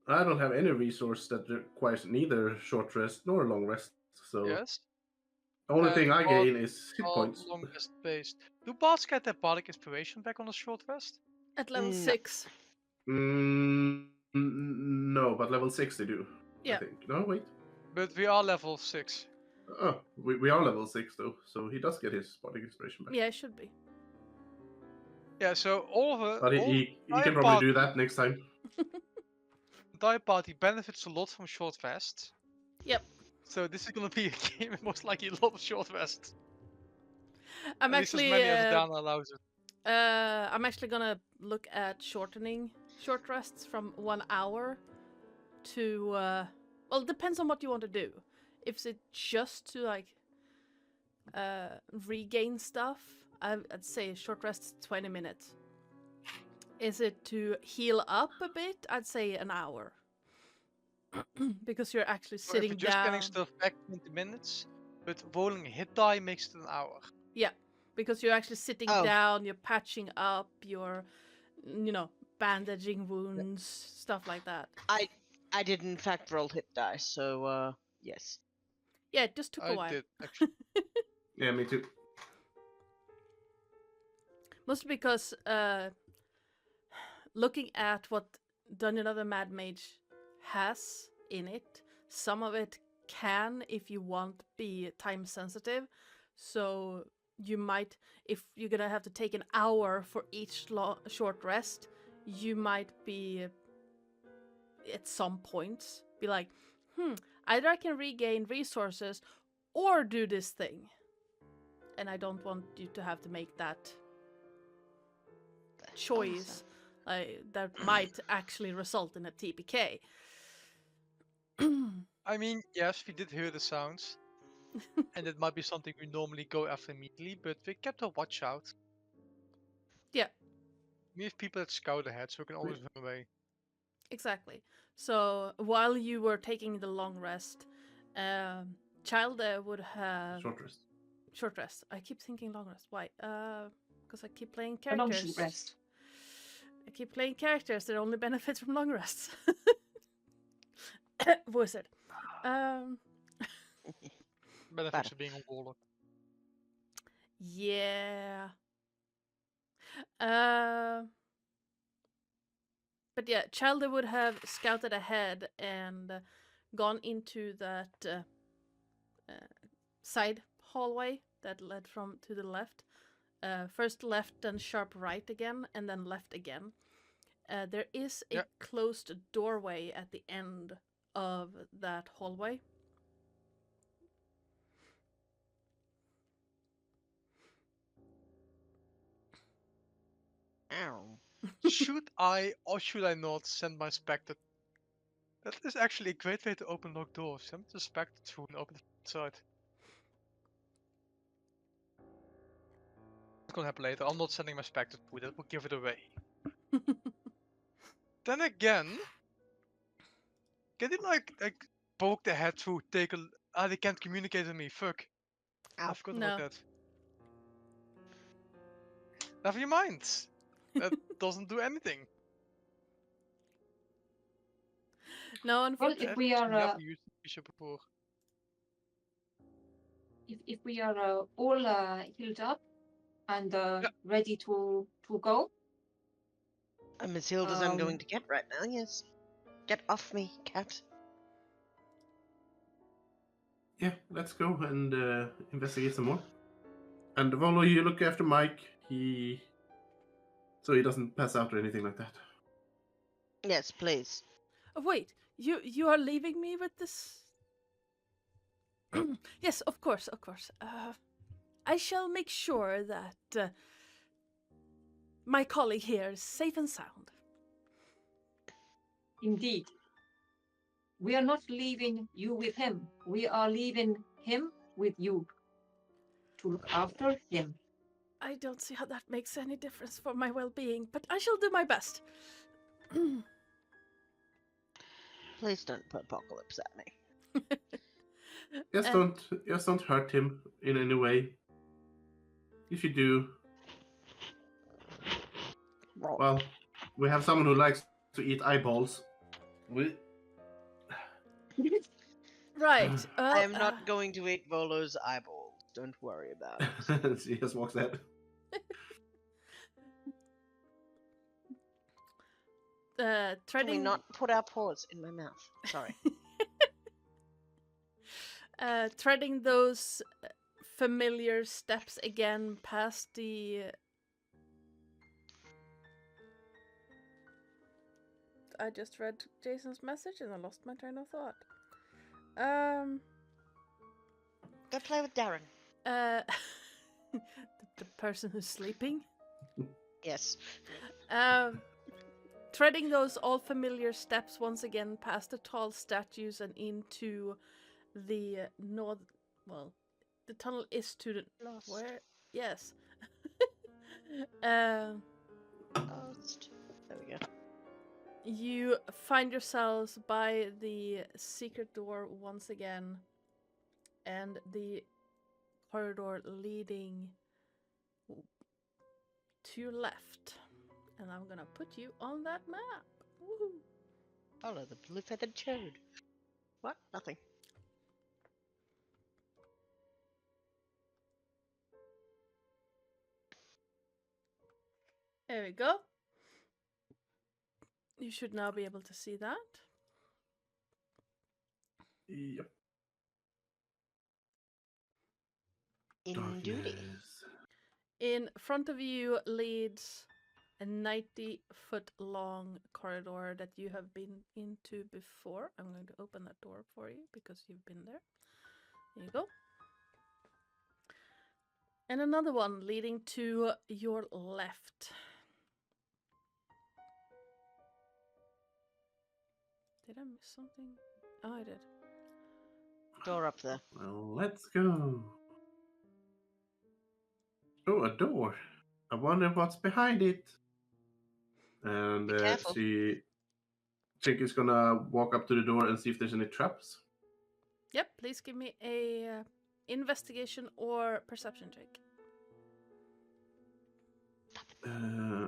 S3: I don't have any resource that requires neither short rest nor long rest. So
S4: Yes.
S3: the only thing I
S4: Bards
S3: gain is hit
S4: are
S3: points.
S4: long rest based. Do bards get their bardic inspiration back on a short rest?
S2: At level
S1: No.
S2: 6.
S3: No, but level 6 they do. I
S2: Yeah.
S3: think. No, wait.
S4: But we are level 6.
S3: Oh, we are level 6 though, so he does get his body inspiration back.
S2: Yeah, it should be.
S4: Yeah, so all of
S3: But
S4: all
S3: he
S4: entire
S3: can probably do
S4: party-
S3: that next time.
S4: entire party benefits a lot from short rests.
S2: Yep.
S4: So this is gonna be a game with most likely a lot of short rests.
S2: I'm
S4: At least
S2: actually
S4: as many as Dana allows it.
S2: I'm actually gonna look at shortening short rests from 1 hour to well, it depends on what you want to do. If it's just to like regain stuff, I'd say short rest 20 minutes. Is it to heal up a bit? I'd say an hour. Because you're actually
S4: So if
S2: sitting
S4: you're just
S2: down.
S4: getting stuff back 20 minutes, but rolling a hit die makes it an hour.
S2: Yeah, because you're actually sitting
S1: Oh.
S2: down, you're patching up, you're, bandaging wounds, stuff like that.
S1: I did in fact roll hit dice, so yes.
S2: Yeah, it just took a
S4: I
S2: while.
S4: did actually.
S3: Yeah, me too.
S2: Mostly because looking at what Dungeon of the Mad Mage has in it, some of it can, if you want, be time sensitive. So you might, if you're gonna have to take an hour for each short rest, you might be at some points be like, either I can regain resources or do this thing. And I don't want you to have to make that choice that might actually result in a TPK.
S4: I mean, yes, we did hear the sounds. And it might be something we normally go after immediately, but we kept a watch out.
S2: Yeah.
S4: We have people that scout ahead, so we can always run away.
S2: Exactly. So while you were taking the long rest, Child would have
S3: Short rest.
S2: I keep thinking long rest. Why? Because I keep playing
S5: A long
S2: characters.
S5: short rest.
S2: I keep playing characters that only benefit from long rests. Wizard.
S4: Benefits of being a warlock.
S2: Yeah. But yeah, Chalder would have scouted ahead and gone into that side hallway that led from to the left. First left, then sharp right again, and then left again. There is a closed doorway at the end of that hallway.
S1: Ow.
S4: Should I or should I not send my Spectre? That is actually a great way to open locked doors. Send the Spectre through and open the side. It's gonna happen later. I'm not sending my Spectre through. That will give it away. Then again, can they like poke their head through? Take a they can't communicate with me. Fuck.
S1: Ow.
S4: I forgot
S2: No.
S4: about that. Never mind. That doesn't do anything.
S2: No,
S5: Well,
S2: unfortunately.
S5: if we are
S4: never used Bishop before.
S5: if we are all healed up and ready to go,
S1: I'm as healed as I'm going to get right now, yes. Get off me, cat.
S3: Yeah, let's go and investigate some more. And Volo, you look after Mike. So he doesn't pass out or anything like that.
S1: Yes, please.
S2: Oh, wait, you are leaving me with this? Yes, of course. I shall make sure that my colleague here is safe and sound.
S5: indeed. We are not leaving you with him. We are leaving him with you to look after him.
S2: I don't see how that makes any difference for my well-being, but I shall do my best.
S1: Please don't put apocalypse at me.
S3: Just don't hurt him in any way. If you do, well, we have someone who likes to eat eyeballs.
S2: Right.
S1: I am not going to eat Volo's eyeballs. Don't worry about it.
S3: She just walks out.
S1: Can we
S2: Treading.
S1: not put our paws in my mouth? Sorry.
S2: Treading those familiar steps again past the. I just read Jason's message and I lost my train of thought.
S1: Go play with Darren.
S2: The person who's sleeping.
S1: Yes.
S2: Treading those all familiar steps once again past the tall statues and into the north. Well, the tunnel is to the
S1: Lost.
S2: where? Yes.
S1: Lost. There we go.
S2: You find yourselves by the secret door once again, and the corridor leading to your left. And I'm gonna put you on that map. Woohoo!
S1: Follow the blue feathered toad. What? Nothing.
S2: There we go. You should now be able to see that.
S3: Yep.
S1: In duty.
S3: Darkness.
S2: In front of you leads a 90-foot long corridor that you have been into before. I'm going to open that door for you because you've been there. There you go. And another one leading to your left. Did I miss something? Oh, I did.
S1: Door up there.
S3: Well, let's go. Oh, a door. I wonder what's behind it. And
S1: Be careful.
S3: Chick is gonna walk up to the door and see if there's any traps.
S2: Yep, please give me a investigation or perception check.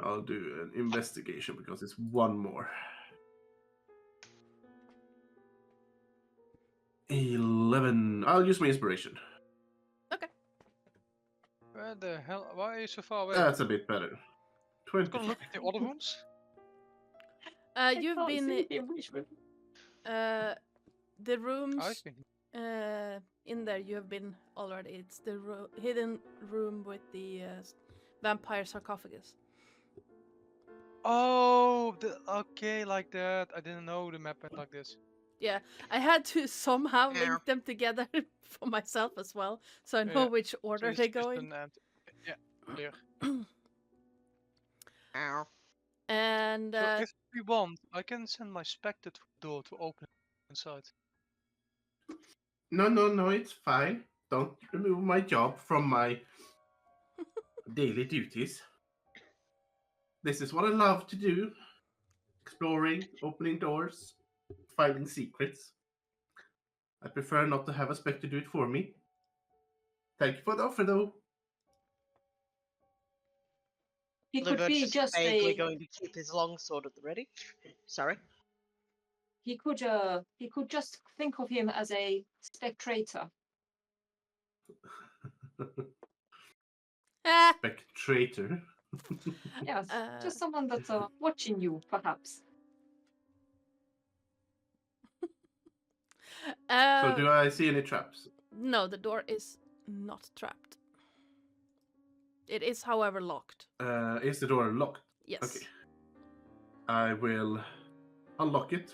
S3: I'll do an investigation because it's one more. 11. I'll use my inspiration.
S2: Okay.
S4: Where the hell? Why are you so far away?
S3: That's a bit better. 20.
S4: Gonna look at the other rooms.
S2: You've
S5: can't
S2: been
S5: see him, which room?
S2: the rooms
S4: I've been.
S2: in there. You have been already. It's the hidden room with the vampire sarcophagus.
S4: Oh, okay, like that. I didn't know the map went like this.
S2: Yeah, I had to somehow
S1: Yeah.
S2: link them together for myself as well, so I know
S4: Yeah,
S2: which
S4: So
S2: order
S4: it's
S2: they
S4: just
S2: go in.
S4: yeah, clear.
S1: Ow.
S2: And
S4: So if we want, I can send my spectre door to open inside.
S3: No, it's fine. Don't remove my job from my daily duties. This is what I love to do. Exploring, opening doors, finding secrets. I prefer not to have a spectre do it for me. Thank you for the offer, though.
S5: He could be
S1: Livert's
S5: just
S1: vaguely
S5: a.
S1: going to keep his longsword at the ready. Sorry.
S5: He could just think of him as a spectator.
S3: Spectrator.
S5: Yes, just someone that's watching you, perhaps.
S3: So do I see any traps?
S2: No, the door is not trapped. It is, however, locked.
S3: Is the door locked?
S2: Yes.
S3: Okay. I will unlock it.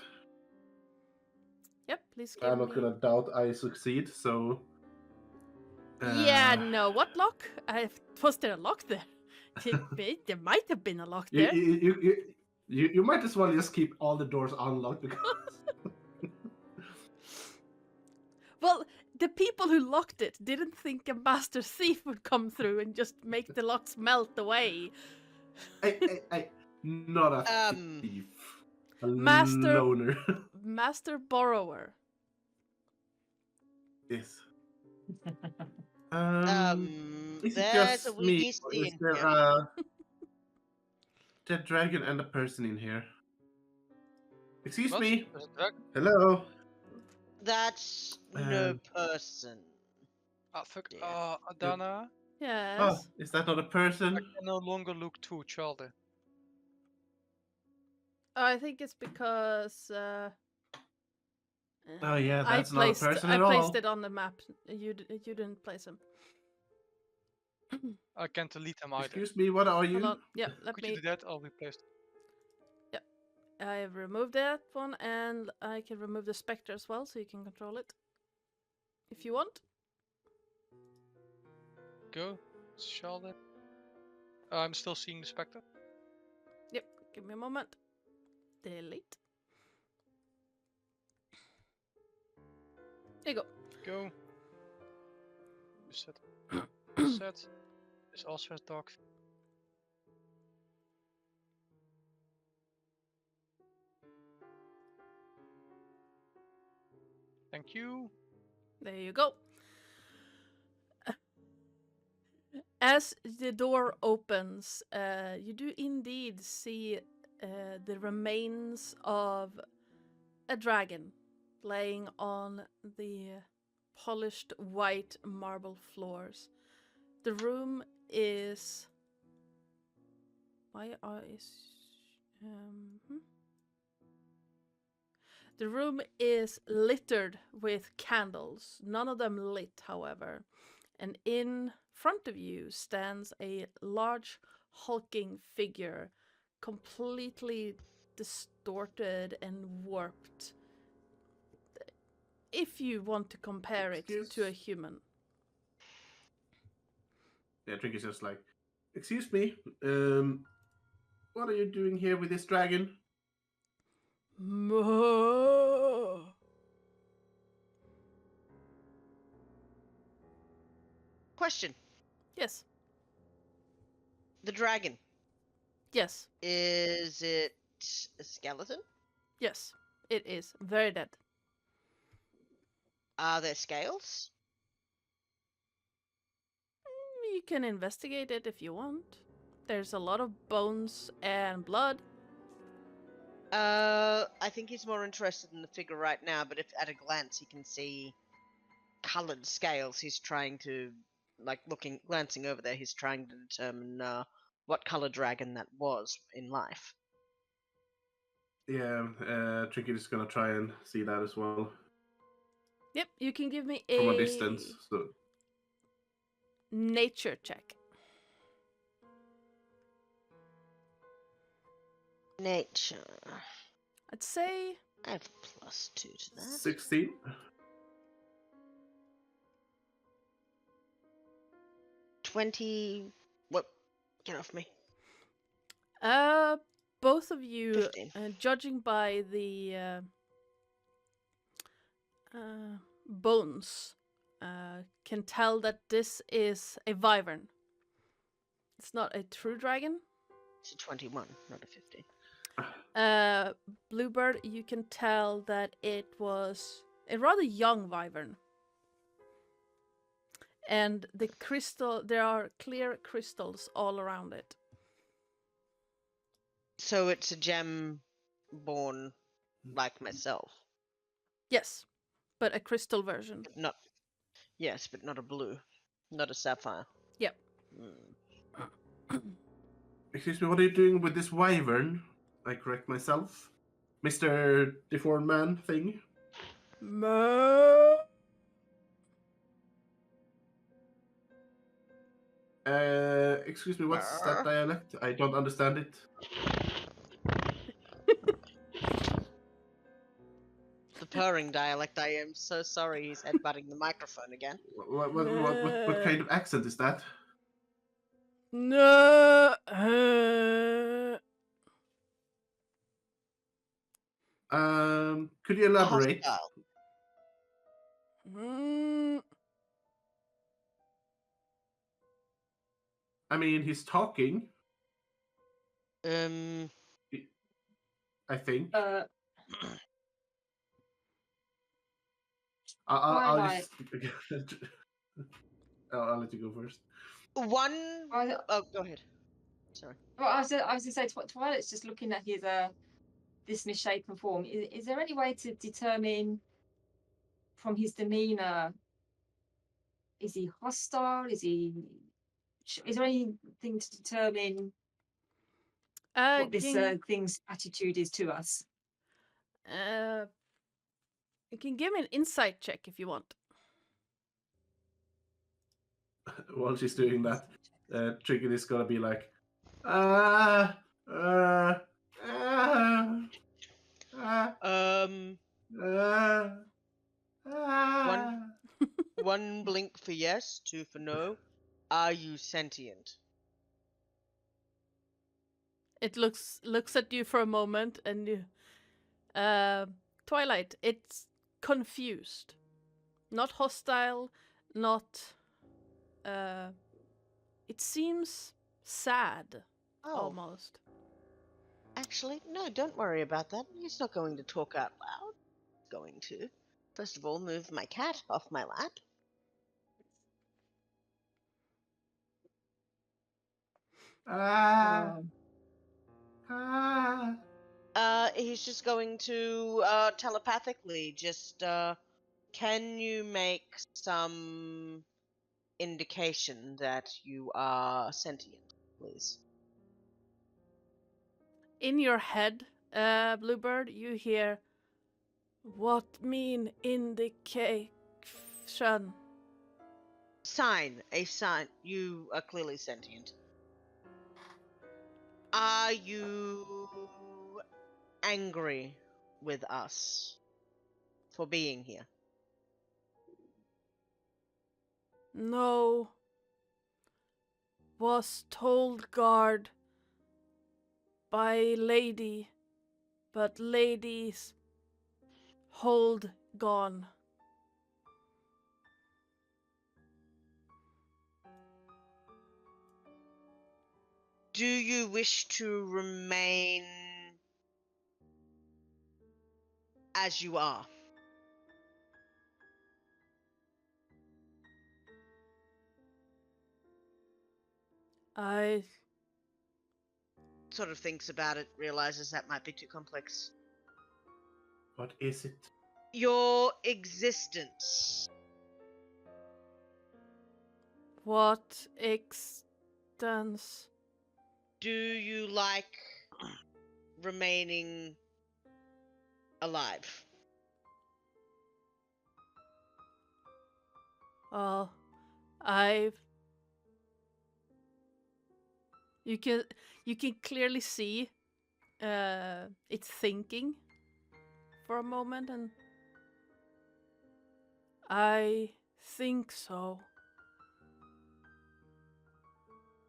S2: Yep, please give
S3: I'm
S2: me...
S3: not gonna doubt I succeed, so...
S2: Yeah, no, what lock? Was there a lock there? There might have been a lock there.
S3: You might as well just keep all the doors unlocked because
S2: Well, the people who locked it didn't think a master thief would come through and just make the locks melt away.
S3: Not a thief. A
S2: Master-
S3: loner.
S2: Master borrower.
S3: Yes. Is it
S1: There's a
S3: just me,
S1: wee
S3: or
S1: beastie
S3: is
S1: in
S3: there
S1: here.
S3: a dead dragon and a person in here? Excuse
S4: What?
S3: me.
S4: There's a dragon?
S3: Hello.
S1: That's no person.
S4: Ah, fuck.
S1: Dear.
S4: Adana,
S2: Yes.
S3: Oh, is that not a
S4: I
S3: person?
S4: can no longer look too childish.
S2: I think it's because
S3: Oh, yeah, that's not a person
S2: I
S3: at
S2: placed
S3: all.
S2: it on the map. You didn't place him.
S4: I can't delete them either.
S3: Excuse me, what are you?
S2: Hold on. Yeah, let
S4: Could
S2: me.
S4: you do that? I'll replace it.
S2: I've removed that one, and I can remove the spectre as well, so you can control it if you want.
S4: Go, Charlotte. I'm still seeing the spectre.
S2: Yep. Give me a moment. Delete. There you go.
S4: Go. Set. Set. This also has dog. Thank you.
S2: There you go. As the door opens, you do indeed see the remains of a dragon laying on the polished white marble floors. The room is. The room is littered with candles, none of them lit, however. And in front of you stands a large, hulking figure, completely distorted and warped. If you want to compare it to a human.
S3: Yeah, Trick is just like, excuse me, what are you doing here with this dragon?
S1: Question.
S2: Yes.
S1: The dragon.
S2: Yes.
S1: Is it a skeleton?
S2: Yes. It is. Very dead.
S1: Are there scales?
S2: You can investigate it if you want. There's a lot of bones and blood.
S1: I think he's more interested in the figure right now, but if at a glance he can see coloured scales, he's trying to, like, glancing over there, he's trying to determine what colour dragon that was in life.
S3: Yeah, Tricky is gonna try and see that as well.
S2: Yep, you can give me
S3: From a distance. So.
S2: nature check.
S1: Nature.
S2: I'd say
S1: I have +2 to that.
S3: 16.
S1: 20. What? Get off me.
S2: both of you,
S1: 15.
S2: judging by the bones, can tell that this is a wyvern. It's not a true dragon.
S1: It's a 21, not a 15.
S2: Bluebird, you can tell that it was a rather young wyvern. And the crystal, there are clear crystals all around it.
S1: So it's a gem born like myself.
S2: Yes, but a crystal version.
S1: Yes, but not a blue. Not a sapphire.
S2: Yep.
S3: Excuse me, what are you doing with this wyvern? I correct myself. Mr. Deformed Man thing? Excuse me, what's that dialect? I don't understand it.
S1: The purring dialect, I am so sorry he's headbutting the microphone again.
S3: What kind of accent is that?
S2: No.
S3: Could you elaborate?
S1: Hostile.
S2: Mm,
S3: I mean, he's talking.
S1: Um,
S3: I think. I'll
S5: Twilight.
S3: just. I'll let you go first.
S1: one.
S5: I-
S1: Oh, go ahead. Sorry.
S5: Well, I was going to say, Twilight's just looking at his this misshapen form. Is there any way to determine from his demeanor? Is he hostile? Is there anything to determine what this thing's attitude is to us?
S2: you can give me an insight check if you want.
S3: While she's doing that, Trinket is gonna be like,
S1: One blink for yes, two for no. Are you sentient?
S2: It looks at you for a moment, and you, Twilight. It's confused, not hostile, not. It seems sad, almost.
S1: Actually, no, don't worry about that. He's not going to talk out loud. He's going to. First of all, move my cat off my lap. He's just going to telepathically just can you make some indication that you are sentient, please?
S2: In your head, Bluebird, you hear, "What mean indication?"
S1: A sign. You are clearly sentient. Are you angry with us for being here?
S2: No. Was told guard by lady, but ladies hold gone.
S1: Do you wish to remain as you are?
S2: I
S1: Sort of thinks about it, realizes that might be too complex.
S3: what is it?
S1: Your existence.
S2: what extends.
S1: Do you like remaining alive?
S2: Well, I've. You can clearly see it's thinking for a moment, and I think so.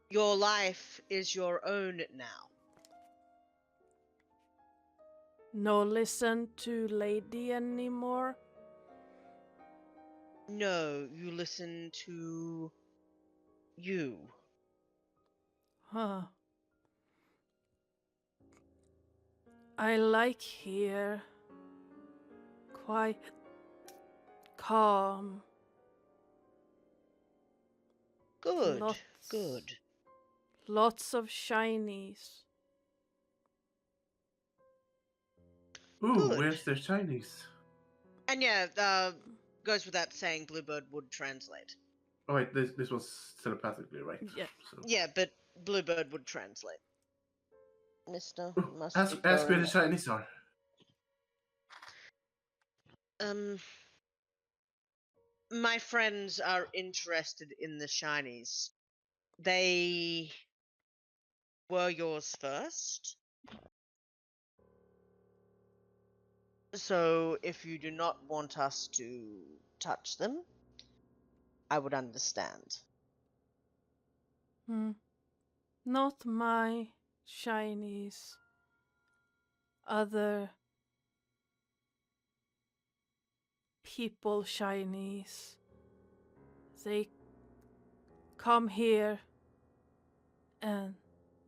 S1: Your life is your own now.
S2: No listen to lady anymore.
S1: No, you listen to you.
S2: Huh. I like here. Quiet. Calm.
S1: Good,
S2: Lots.
S1: good.
S2: Lots of shinies.
S3: Ooh,
S1: Good.
S3: where's the Chinese?
S1: And yeah, goes without saying, Bluebird would translate.
S3: Oh wait, this was telepathically, right?
S2: Yeah.
S3: So.
S1: Yeah, but Bluebird would translate. Mister,
S3: Ooh,
S1: must
S3: ask
S1: be
S3: where
S1: going.
S3: the Chinese are.
S1: My friends are interested in the shinies. They were yours first. So if you do not want us to touch them, I would understand.
S2: Not my shinies. Other people Chinese. They come here and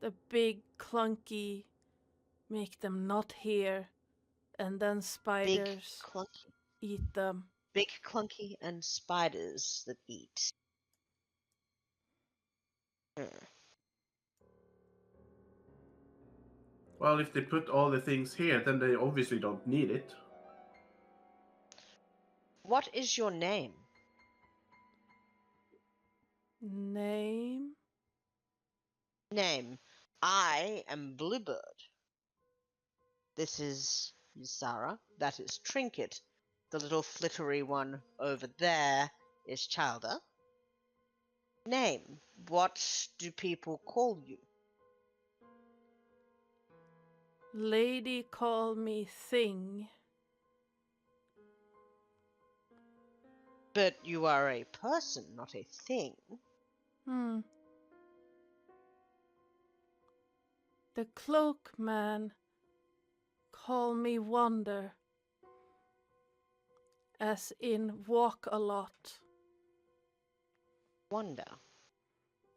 S2: the big clunky make them not here, and then
S1: Big
S2: spiders
S1: clunky,
S2: eat them.
S1: big clunky, and spiders that eat. Hmm.
S3: Well, if they put all the things here, then they obviously don't need it.
S1: What is your name?
S2: Name?
S1: Name. I am Bluebird. This is Sarah. That is Trinket. The little flittery one over there is Childer. Name. What do people call you?
S2: Lady call me Thing.
S1: But you are a person, not a thing.
S2: The cloak man call me Wonder. As in walk a lot.
S1: Wonder.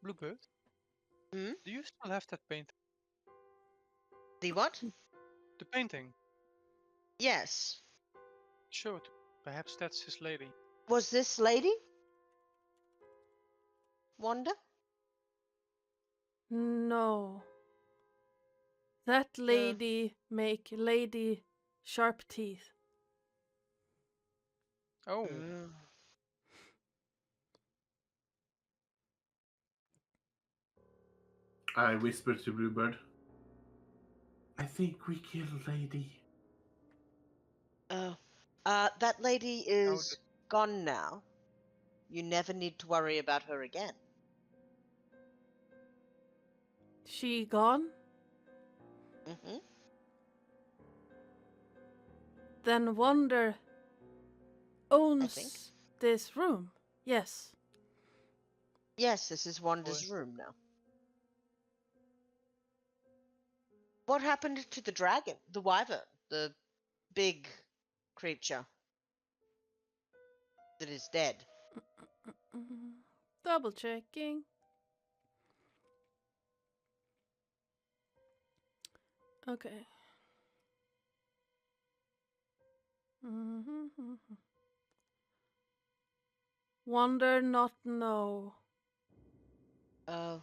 S4: Bluebird,
S1: Hmm?
S4: do you still have that painting?
S1: The what?
S4: The painting.
S1: Yes.
S4: Show it. Perhaps that's his lady.
S1: Was this lady? Wanda?
S2: No. That lady make lady sharp teeth.
S4: Oh,
S1: Mm.
S3: I whispered to Bluebird. I think we killed Lady.
S1: Oh. That lady is gone now. You never need to worry about her again.
S2: She gone?
S1: Mm-hmm.
S2: Then Wonder
S1: think.
S2: owns this room. Yes.
S1: Yes, this is Wanda's room now. What happened to the dragon? The wyvern? The big creature that is dead?
S2: Double checking. Okay. Wonder not know.
S1: Oh.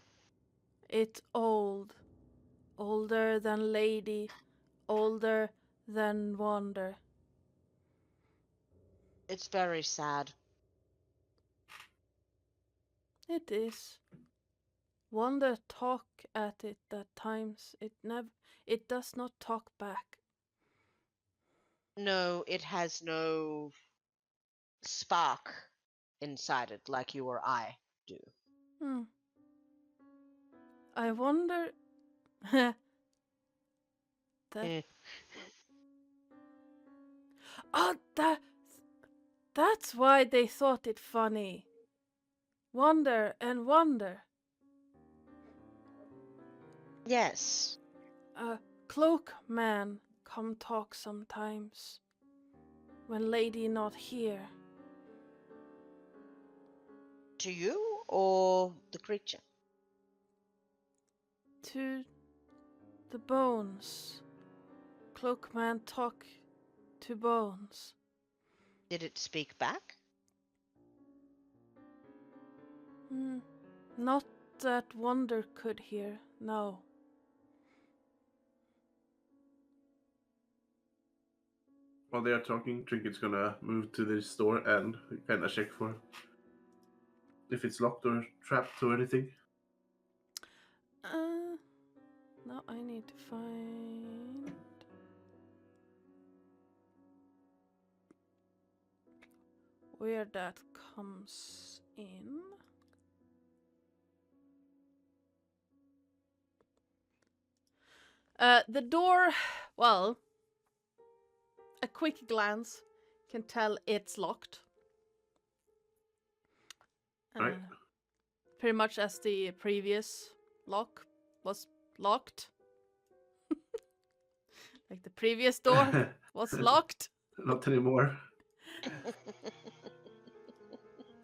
S2: It's old. Older than lady. Older than Wonder.
S1: It's very sad.
S2: It is. Wonder talk at it at times. It does not talk back.
S1: No, it has no spark inside it like you or I do.
S2: I wonder that
S1: Eh.
S2: Oh, that's why they thought it funny. Wonder and wonder.
S1: Yes.
S2: Cloak man come talk sometimes. When lady not here.
S1: To you or the creature?
S2: To the bones. Cloak man talk to bones.
S1: Did it speak back?
S2: Not that Wonder could hear, no.
S3: While they are talking, Trinket's gonna move to this door and kind of check for if it's locked or trapped or anything.
S2: Now I need to find... where that comes in. The door, well, a quick glance can tell it's locked.
S3: Right.
S2: Pretty much as the previous lock was locked. Like the previous door was locked.
S3: Not anymore.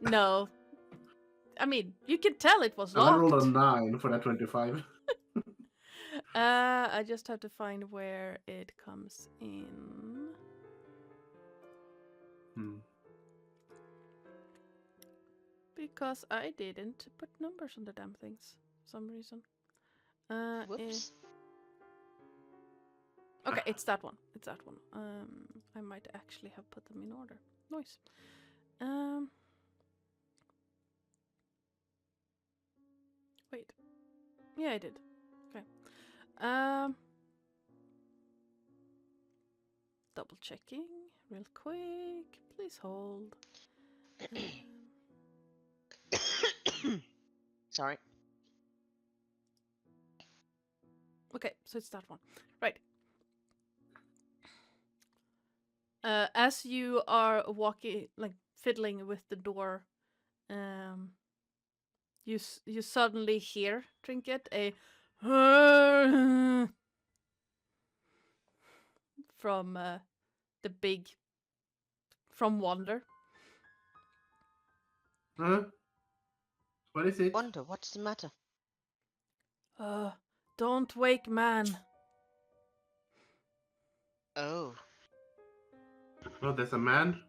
S2: No. I mean, you can tell it was
S3: And I rolled a
S2: locked.
S3: 9 for that 25.
S2: I just have to find where it comes in.
S3: Hmm.
S2: Because I didn't put numbers on the damn things for some reason.
S1: Whoops.
S2: Okay, it's that one. It's that one. I might actually have put them in order. Nice. Wait. Yeah, I did. Okay. Double checking real quick. Please hold.
S1: Sorry.
S2: Okay, so it's that one. Right. As you are walking, like fiddling with the door, you suddenly hear, Trinket, a from the big from Wander.
S3: Huh? What is it?
S1: Wonder, what's the matter?
S2: Don't wake man.
S1: Oh.
S3: Oh, there's a man?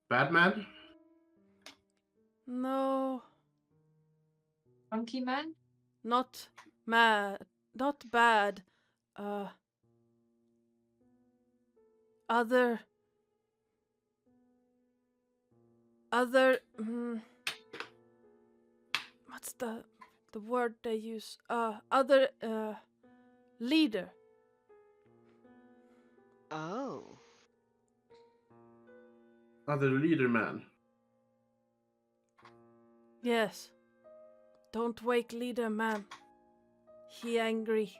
S3: Bad man?
S2: No,
S5: Funky man?
S2: not mad, not bad. Other. What's the word they use? Other leader.
S1: Oh.
S3: Other leader man.
S2: Yes. Don't wake leader man. He angry.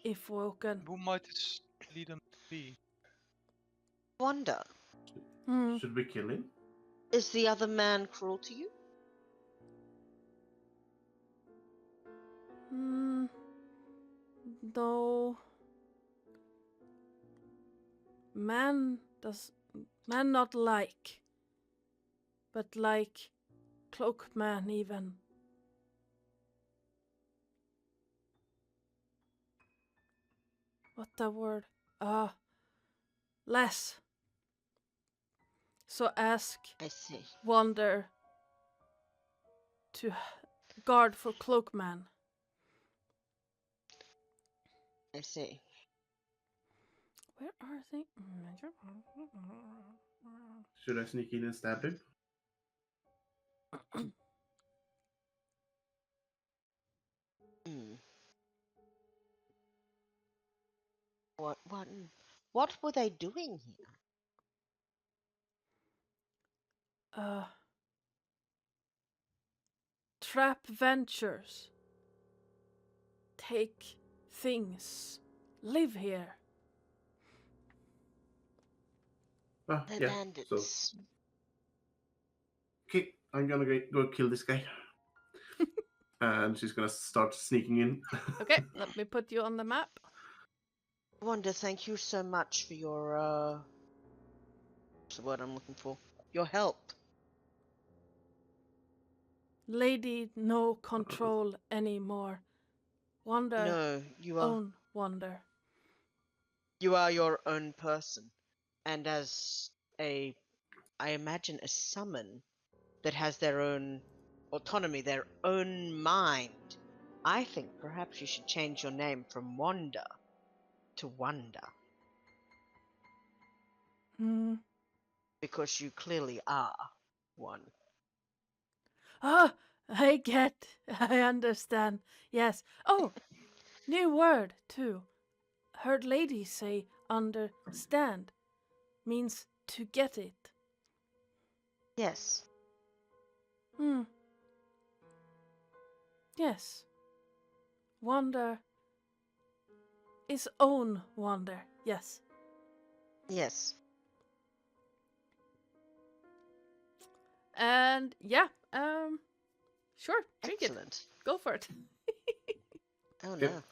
S2: If woken.
S4: Who might this leader be?
S1: Wonder,
S3: Should we kill him?
S1: is the other man cruel to you?
S2: No. Man not like. But like cloak man even. What the word? Less. So ask
S1: I see.
S2: Wander to guard for Cloakman.
S1: I see.
S2: Where are they?
S3: Should I sneak in and stab him?
S1: What were they doing here?
S2: Trap ventures. Take things. Live here.
S3: Ah,
S1: They're
S3: yeah.
S1: bandits.
S3: So, okay, I'm gonna go kill this guy. And she's gonna start sneaking in.
S2: Okay, let me put you on the map.
S1: Wanda, thank you so much for your what's the word I'm looking for? Your help.
S2: Lady, no control anymore. Wander,
S1: No, you are
S2: own Wander.
S1: you are your own person. And as I imagine a summon that has their own autonomy, their own mind, I think perhaps you should change your name from Wanda to Wonder. Because you clearly are one.
S2: Ah, I understand. Yes. Oh, new word too. Heard ladies say understand means to get it.
S1: Yes.
S2: Yes. Wonder is own wonder. Yes.
S1: Yes.
S2: And yeah, sure, drink it.
S1: Excellent.
S2: Go for it.
S1: Oh no.
S3: Yep.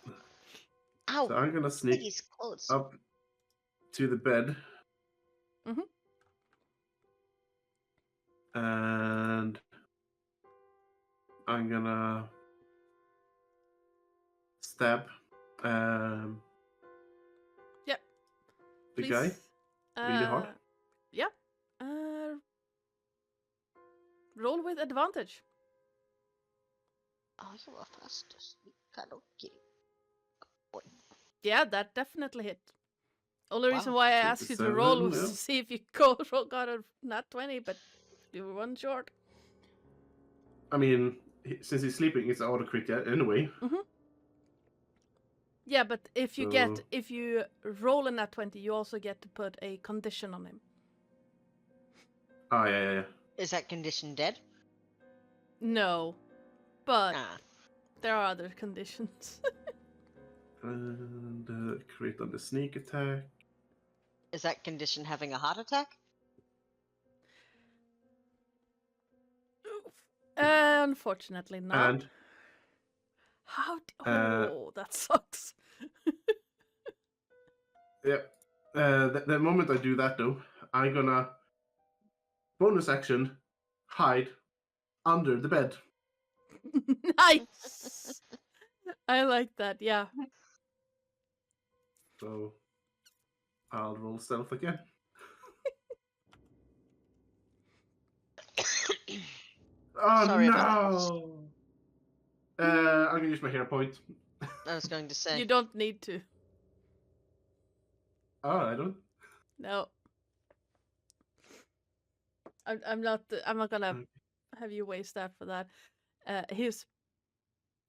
S1: Ow!
S3: So I'm gonna sneak
S1: Piggy's clothes.
S3: up to the bed
S2: Mhm.
S3: And I'm gonna stab
S2: Yep.
S3: the guy really hard.
S2: Yeah. Roll with advantage.
S1: Oh, you are fast. Sweet little kitty. Boy.
S2: Yeah, that definitely hit. Only reason
S1: Wow.
S2: why I asked you to roll
S3: 27,
S2: was
S3: yeah.
S2: to see if you got a nat 20, but you were one short.
S3: I mean, since he's sleeping, it's auto crit anyway.
S2: Yeah, but if you
S3: So-
S2: if you roll a nat 20, you also get to put a condition on him.
S3: Ah, yeah.
S1: Is that condition dead?
S2: No, but
S1: Ah.
S2: there are other conditions.
S3: And crit on the sneak attack.
S1: Is that condition having a heart attack?
S2: Unfortunately not.
S3: And
S2: How?
S3: Uh,
S2: Oh, that sucks.
S3: yeah, the moment I do that though, I'm gonna bonus action hide under the bed.
S2: Nice. I like that. Yeah.
S3: So I'll roll stealth again. Oh
S1: Sorry
S3: no!
S1: about
S3: I'm gonna use my hero point.
S1: I was going to say.
S2: You don't need to.
S3: Oh, I don't.
S2: No. I'm not gonna
S3: Okay.
S2: have you waste that for that.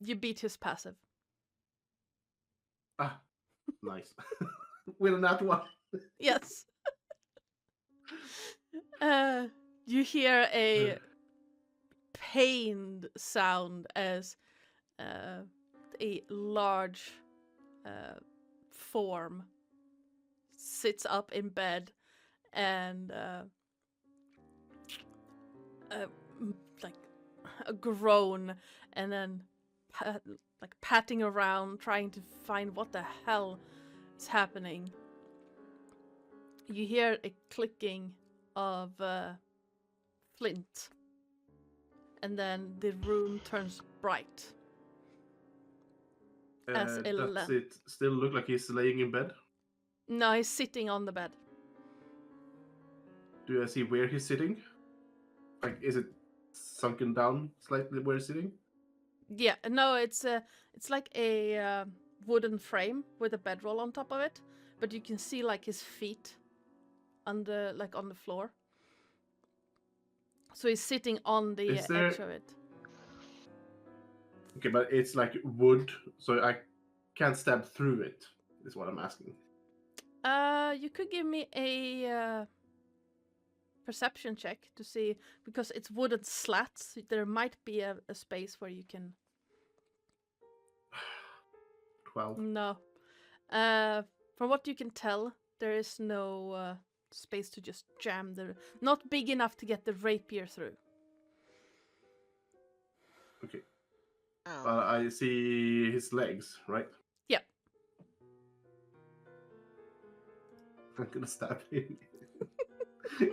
S2: You beat his passive.
S3: Ah, nice. With a nat one.
S2: Yes. You hear a pained sound as a large form sits up in bed and like a groan, and then patting around trying to find what the hell is happening. You hear a clicking of flint, and then the room turns bright. As a
S3: Does it still look like he's laying in bed?
S2: No, he's sitting on the bed.
S3: Do I see where he's sitting? Like, is it sunken down slightly where he's sitting?
S2: Yeah, no, it's like a wooden frame with a bedroll on top of it, but you can see like his feet on the floor. So he's sitting on the
S3: Is there-
S2: edge of it.
S3: Okay, but it's like wood, so I can't stab through it, is what I'm asking.
S2: You could give me a perception check to see, because it's wooden slats. There might be a space where you can.
S3: 12.
S2: No. From what you can tell, there is no space to just jam not big enough to get the rapier through.
S3: Okay.
S1: Oh.
S3: I see his legs, right?
S2: Yep.
S3: I'm gonna stab him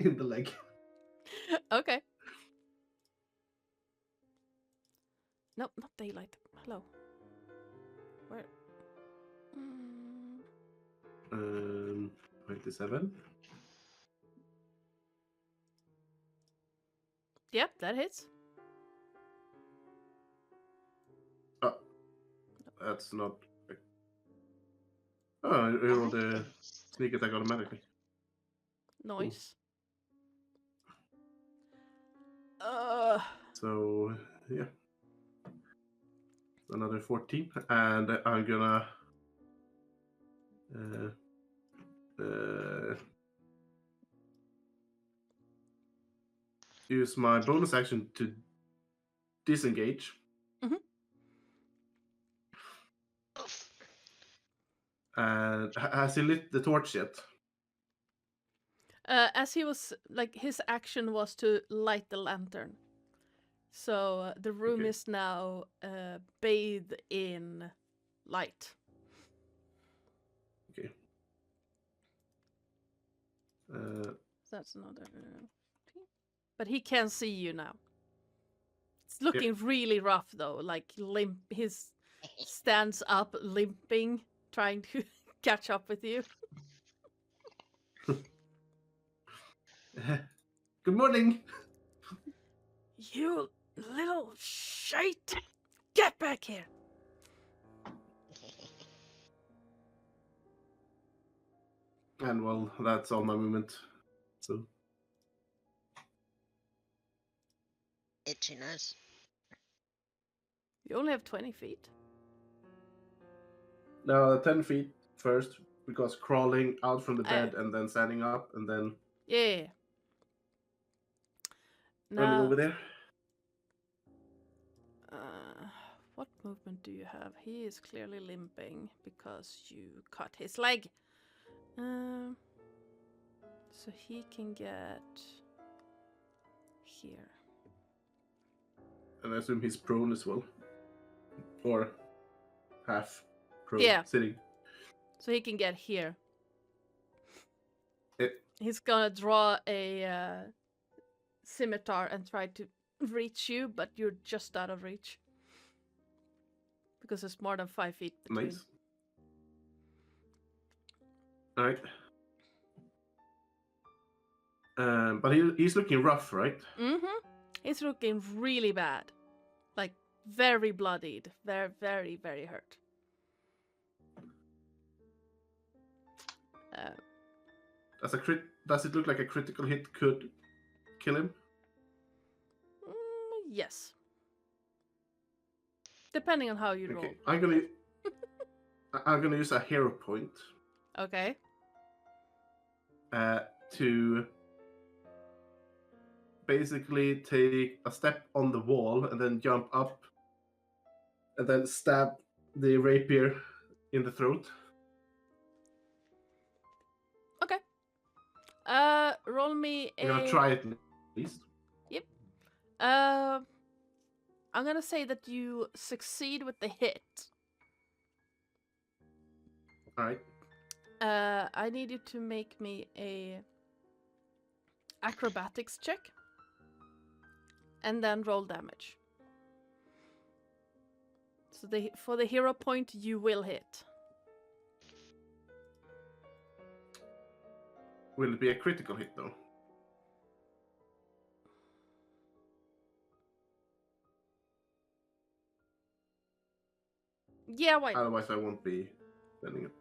S3: in the leg.
S2: Okay. Nope, not daylight. Hello. Where?
S3: 27.
S2: Yep, that hits.
S3: Oh, that's not. Oh, I rolled a sneak attack automatically.
S2: Nice.
S3: So yeah, another 14, and I'm gonna use my bonus action to disengage.
S2: Mhm.
S3: And has he lit the torch yet?
S2: As he was his action was to light the lantern. So the room
S3: Okay.
S2: is now bathed in light.
S3: Okay.
S2: that's another. But he can see you now. It's looking really rough though. Like limp. His stands up, limping, trying to catch up with you.
S3: Good morning.
S2: You little shite! Get back here!
S3: And well, that's all my movement. So
S1: Itchy nose.
S2: You only have 20 feet.
S3: now 10 feet first, because crawling out from the bed and then standing up and then
S2: Yeah.
S3: running
S2: Now,
S3: over there.
S2: what movement do you have? He is clearly limping because you cut his leg. So he can get here.
S3: And I assume he's prone as well. Or half prone,
S2: Yeah.
S3: sitting.
S2: So he can get here.
S3: It,
S2: He's gonna draw a scimitar and try to reach you, but you're just out of reach. Because it's more than 5 feet between.
S3: nice. Alright. But he's looking rough, right?
S2: Mm-hmm. He's looking really bad. Like, very bloodied. Very, very, very hurt.
S3: Does it look like a critical hit could kill him?
S2: Yes. Depending on how you roll.
S3: Okay, I'm gonna use a hero point
S2: Okay.
S3: to basically take a step on the wall and then jump up and then stab the rapier in the throat.
S2: Okay. Roll me a...
S3: I'm gonna try it at least.
S2: I'm gonna say that you succeed with the hit.
S3: Alright.
S2: I need you to make me a acrobatics check. And then roll damage. So for the hero point, you will hit.
S3: Will it be a critical hit though?
S2: Yeah, why not?
S3: Otherwise I won't be spending it.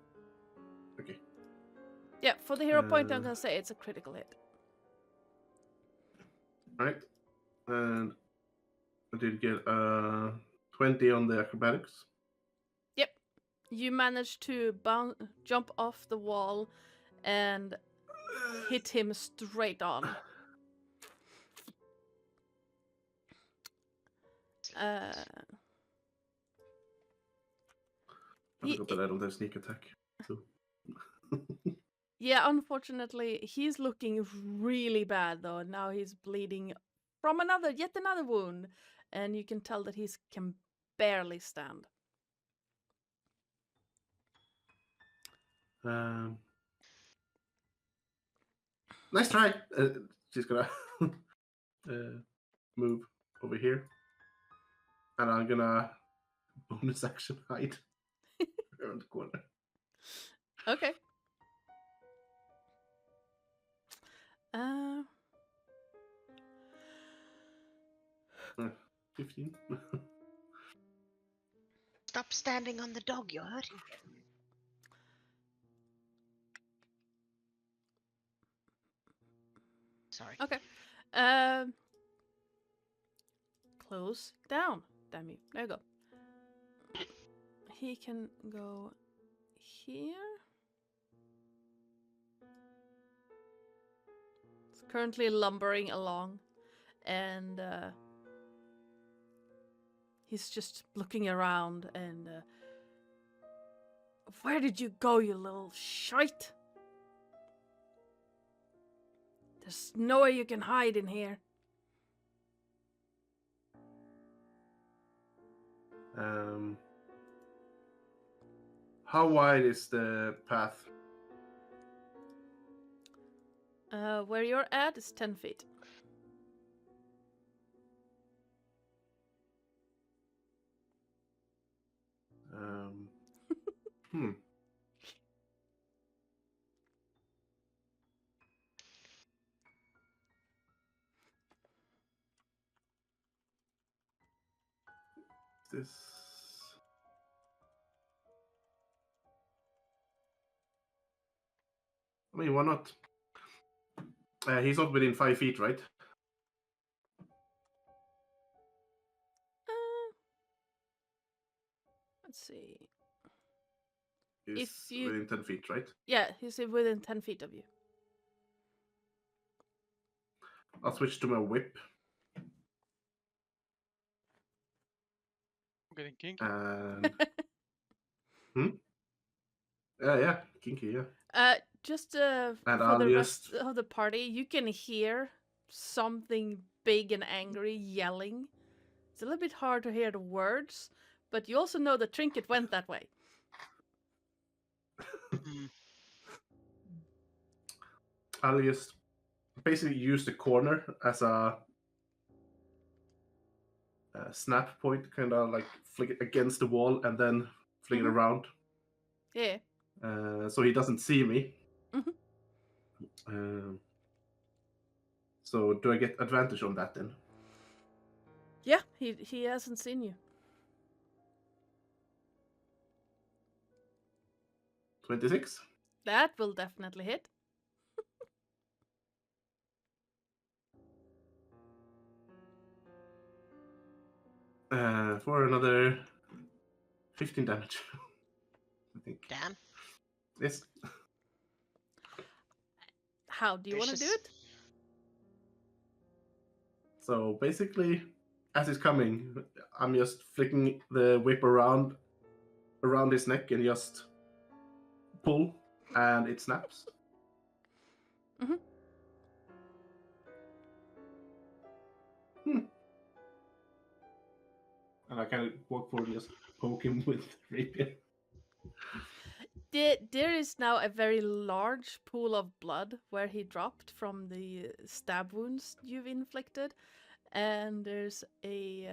S3: Okay.
S2: Yeah, for the hero point, I'm gonna say it's a critical hit.
S3: Alright. And I did get 20 on the acrobatics.
S2: Yep. You managed to jump off the wall and hit him straight on.
S3: I forgot that I don't have sneak attack. So.
S2: Yeah, unfortunately, he's looking really bad though. Now he's bleeding from yet another wound, and you can tell that he can barely stand.
S3: Nice try. She's gonna move over here, and I'm gonna bonus action hide around the corner.
S2: Okay.
S3: 15.
S1: Stop standing on the dog, you're hurting him. Sorry.
S2: Okay. Close down. Damn you. There you go. He can go here. It's currently lumbering along, and he's just looking around and where did you go, you little shite? There's nowhere you can hide in here.
S3: How wide is the path?
S2: Where you're at is 10 feet.
S3: Hmm. This. I mean, why not? He's not within 5 feet, right?
S2: Let's see.
S3: He's
S2: If you-
S3: within 10 feet, right?
S2: Yeah, he's within 10 feet of you.
S3: I'll switch to my whip.
S4: I'm getting kinky.
S3: And yeah, kinky, yeah.
S2: Just
S3: And
S2: for
S3: I'll
S2: the rest
S3: just
S2: of the party, you can hear something big and angry yelling. It's a little bit hard to hear the words, but you also know the trinket went that way.
S3: I'll just basically use the corner as a snap point, kind of like flick it against the wall and then fling it around.
S2: Yeah.
S3: So he doesn't see me.
S2: Mhm.
S3: So do I get advantage on that then?
S2: Yeah, he hasn't seen you.
S3: 26?
S2: That will definitely hit.
S3: For another 15 damage. I think.
S1: Damn.
S3: Yes.
S2: How do you want to do
S1: Vicious.
S2: it?
S3: So basically, as he's coming, I'm just flicking the whip around his neck and just pull, and it snaps.
S2: Mhm.
S3: And I kind of walk forward and just poke him with the rapier.
S2: There is now a very large pool of blood where he dropped from the stab wounds you've inflicted, and there's a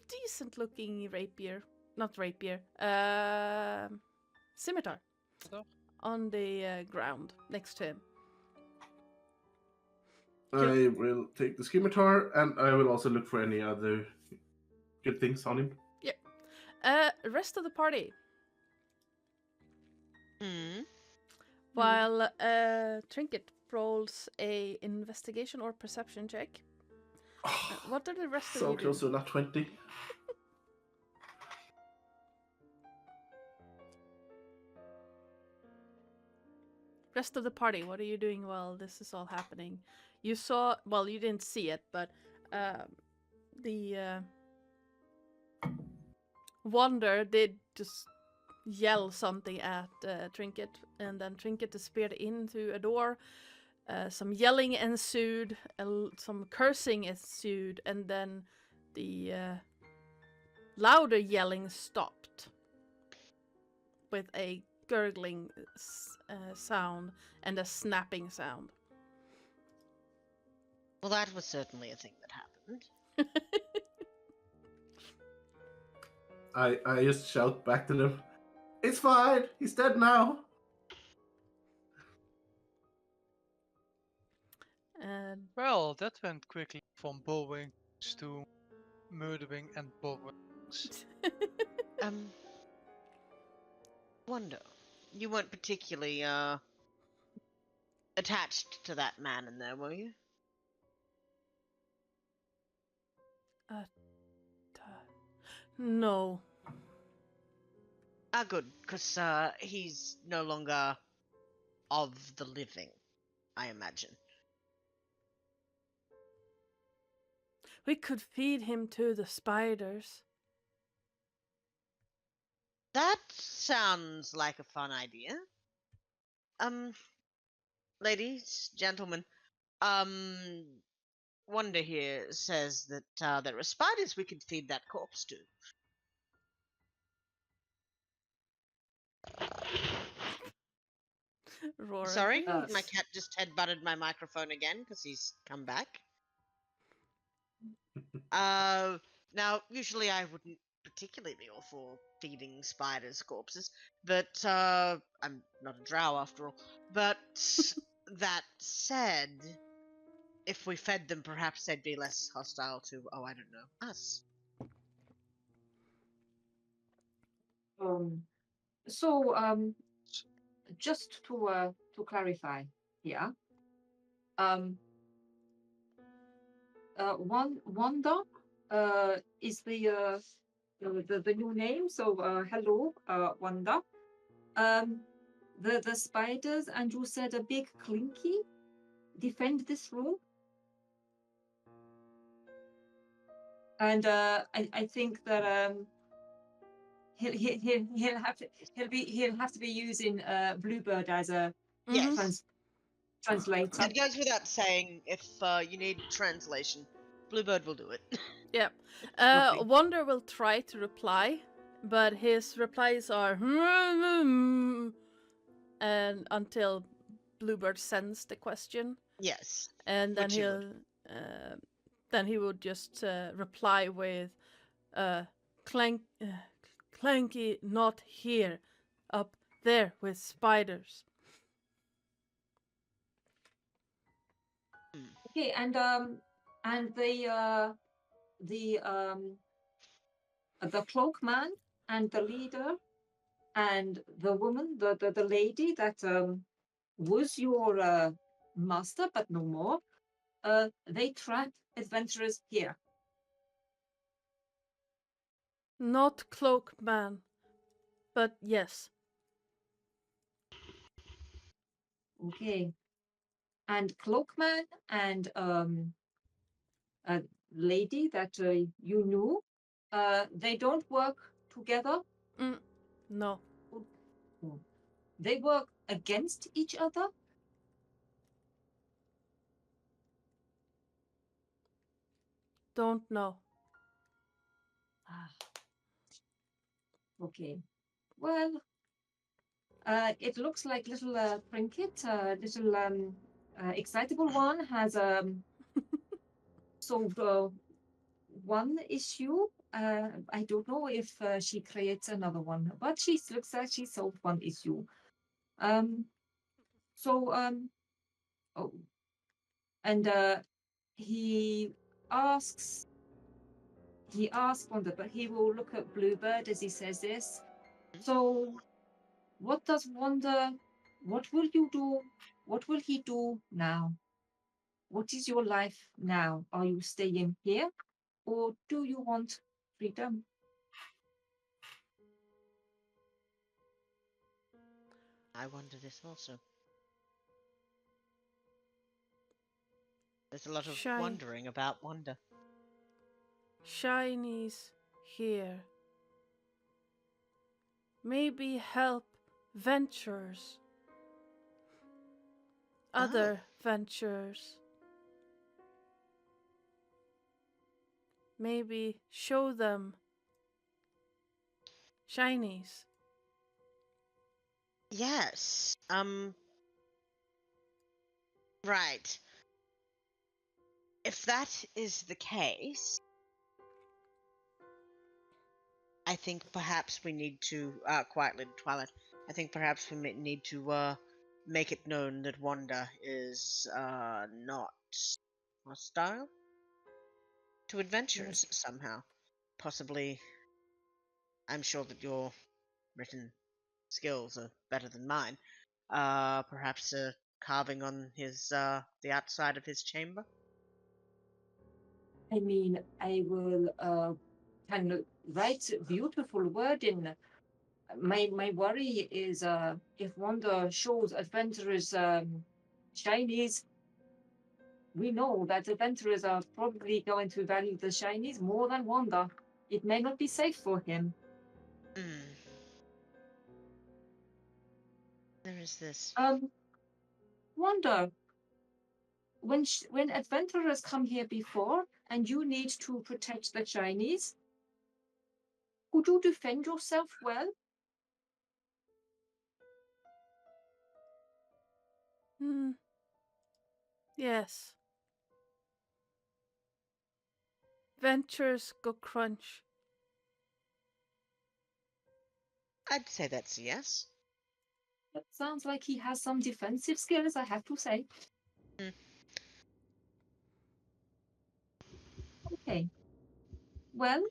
S2: decent-looking rapier, not rapier, scimitar
S4: So?
S2: on the ground next to him.
S3: I will take the scimitar, and I will also look for any other good things on him.
S2: Rest of the party.
S1: Mm.
S2: While Trinket rolls a investigation or perception check. What are the rest of
S3: So
S2: you
S3: close
S2: doing?
S3: to not 20.
S2: Rest of the party, what are you doing while this is all happening? You saw, well, you didn't see it, but the Wonder did just yell something at Trinket, and then Trinket disappeared into a door. Some yelling ensued, some cursing ensued, and then the louder yelling stopped with a gurgling sound and a snapping sound.
S1: Well, that was certainly a thing that happened.
S3: I just shout back to them, "It's fine, he's dead now."
S2: And
S4: Well, that went quickly from bowing to murdering and bowing.
S1: Wonder, you weren't particularly attached to that man in there, were you?
S2: no.
S1: Ah, good, because he's no longer of the living, I imagine.
S2: We could feed him to the spiders.
S1: That sounds like a fun idea. Ladies, gentlemen, Wonder here says that there are spiders we could feed that corpse to.
S2: Roaring.
S1: Sorry,
S5: Yes.
S1: my cat just head-butted my microphone again because he's come back. Now, usually I wouldn't particularly be all for feeding spiders corpses, but I'm not a drow after all. But that said, if we fed them, perhaps they'd be less hostile to, oh, I don't know, us.
S5: So, just to clarify here, Wanda is the new name. So, hello, Wanda. The spiders, and you said a big clinky defend this room. And I think that he'll have to be using Bluebird as a
S1: Yes.
S5: translator.
S1: It goes without saying, if you need translation, Bluebird will do it.
S2: Yeah.
S5: Lovely.
S2: Wonder will try to reply, but his replies are and until Bluebird sends the question,
S1: Yes.
S2: and then
S1: Which he would.
S2: he would just reply with Clanky not here, up there with spiders.
S5: Okay, and the cloakman and the leader and the woman, the lady that was your master but no more, they trap adventurers here.
S2: Not Cloakman, but yes.
S5: Okay, and cloakman and a lady that you knew, they don't work together.
S2: No.
S5: They work against each other.
S2: Don't know.
S5: Okay. Well, it looks like little Trinket, little excitable one, has solved one issue. I don't know if she creates another one, but she looks like she solved one issue. Oh, and he asks Wanda, but he will look at Bluebird as he says this. So, what does Wanda? What will you do? What will he do now? What is your life now? Are you staying here, or do you want freedom?
S1: I wonder this also. There's a lot of wondering about Wanda.
S2: Shiny's here. Maybe help ventures. Other ventures. Maybe show them Shinies.
S1: Yes. Right. If that is the case, I think perhaps we need to, quietly to Twilight, I think perhaps we may need to, make it known that Wanda is, not hostile to adventurers somehow. Possibly, I'm sure that your written skills are better than mine. Perhaps carving on his, the outside of his chamber?
S5: I mean, I will can write beautiful wording. My worry is if Wanda shows adventurers shinies, we know that adventurers are probably going to value the shinies more than Wanda. It may not be safe for him.
S1: There is this.
S5: Wanda, when adventurers come here before and you need to protect the shinies, could you defend yourself well?
S2: Hmm. Yes. Ventures go crunch.
S1: I'd say that's a yes.
S5: That sounds like he has some defensive skills, I have to say.
S1: Mm.
S5: Okay. Well,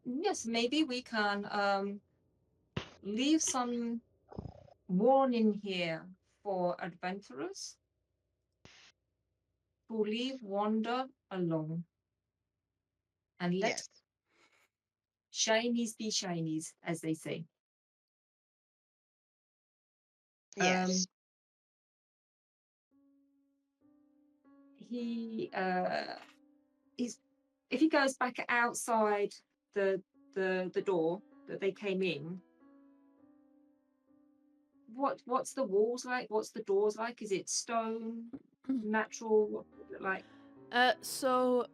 S5: yes, maybe we can leave some warning here for adventurers to leave wander alone. And let
S1: Yes.
S5: shinies be shinies, as they say.
S1: Yes.
S5: He's if he goes back outside the door that they came in, what's the walls like? What's the doors like? Is it stone, natural? What like?
S2: So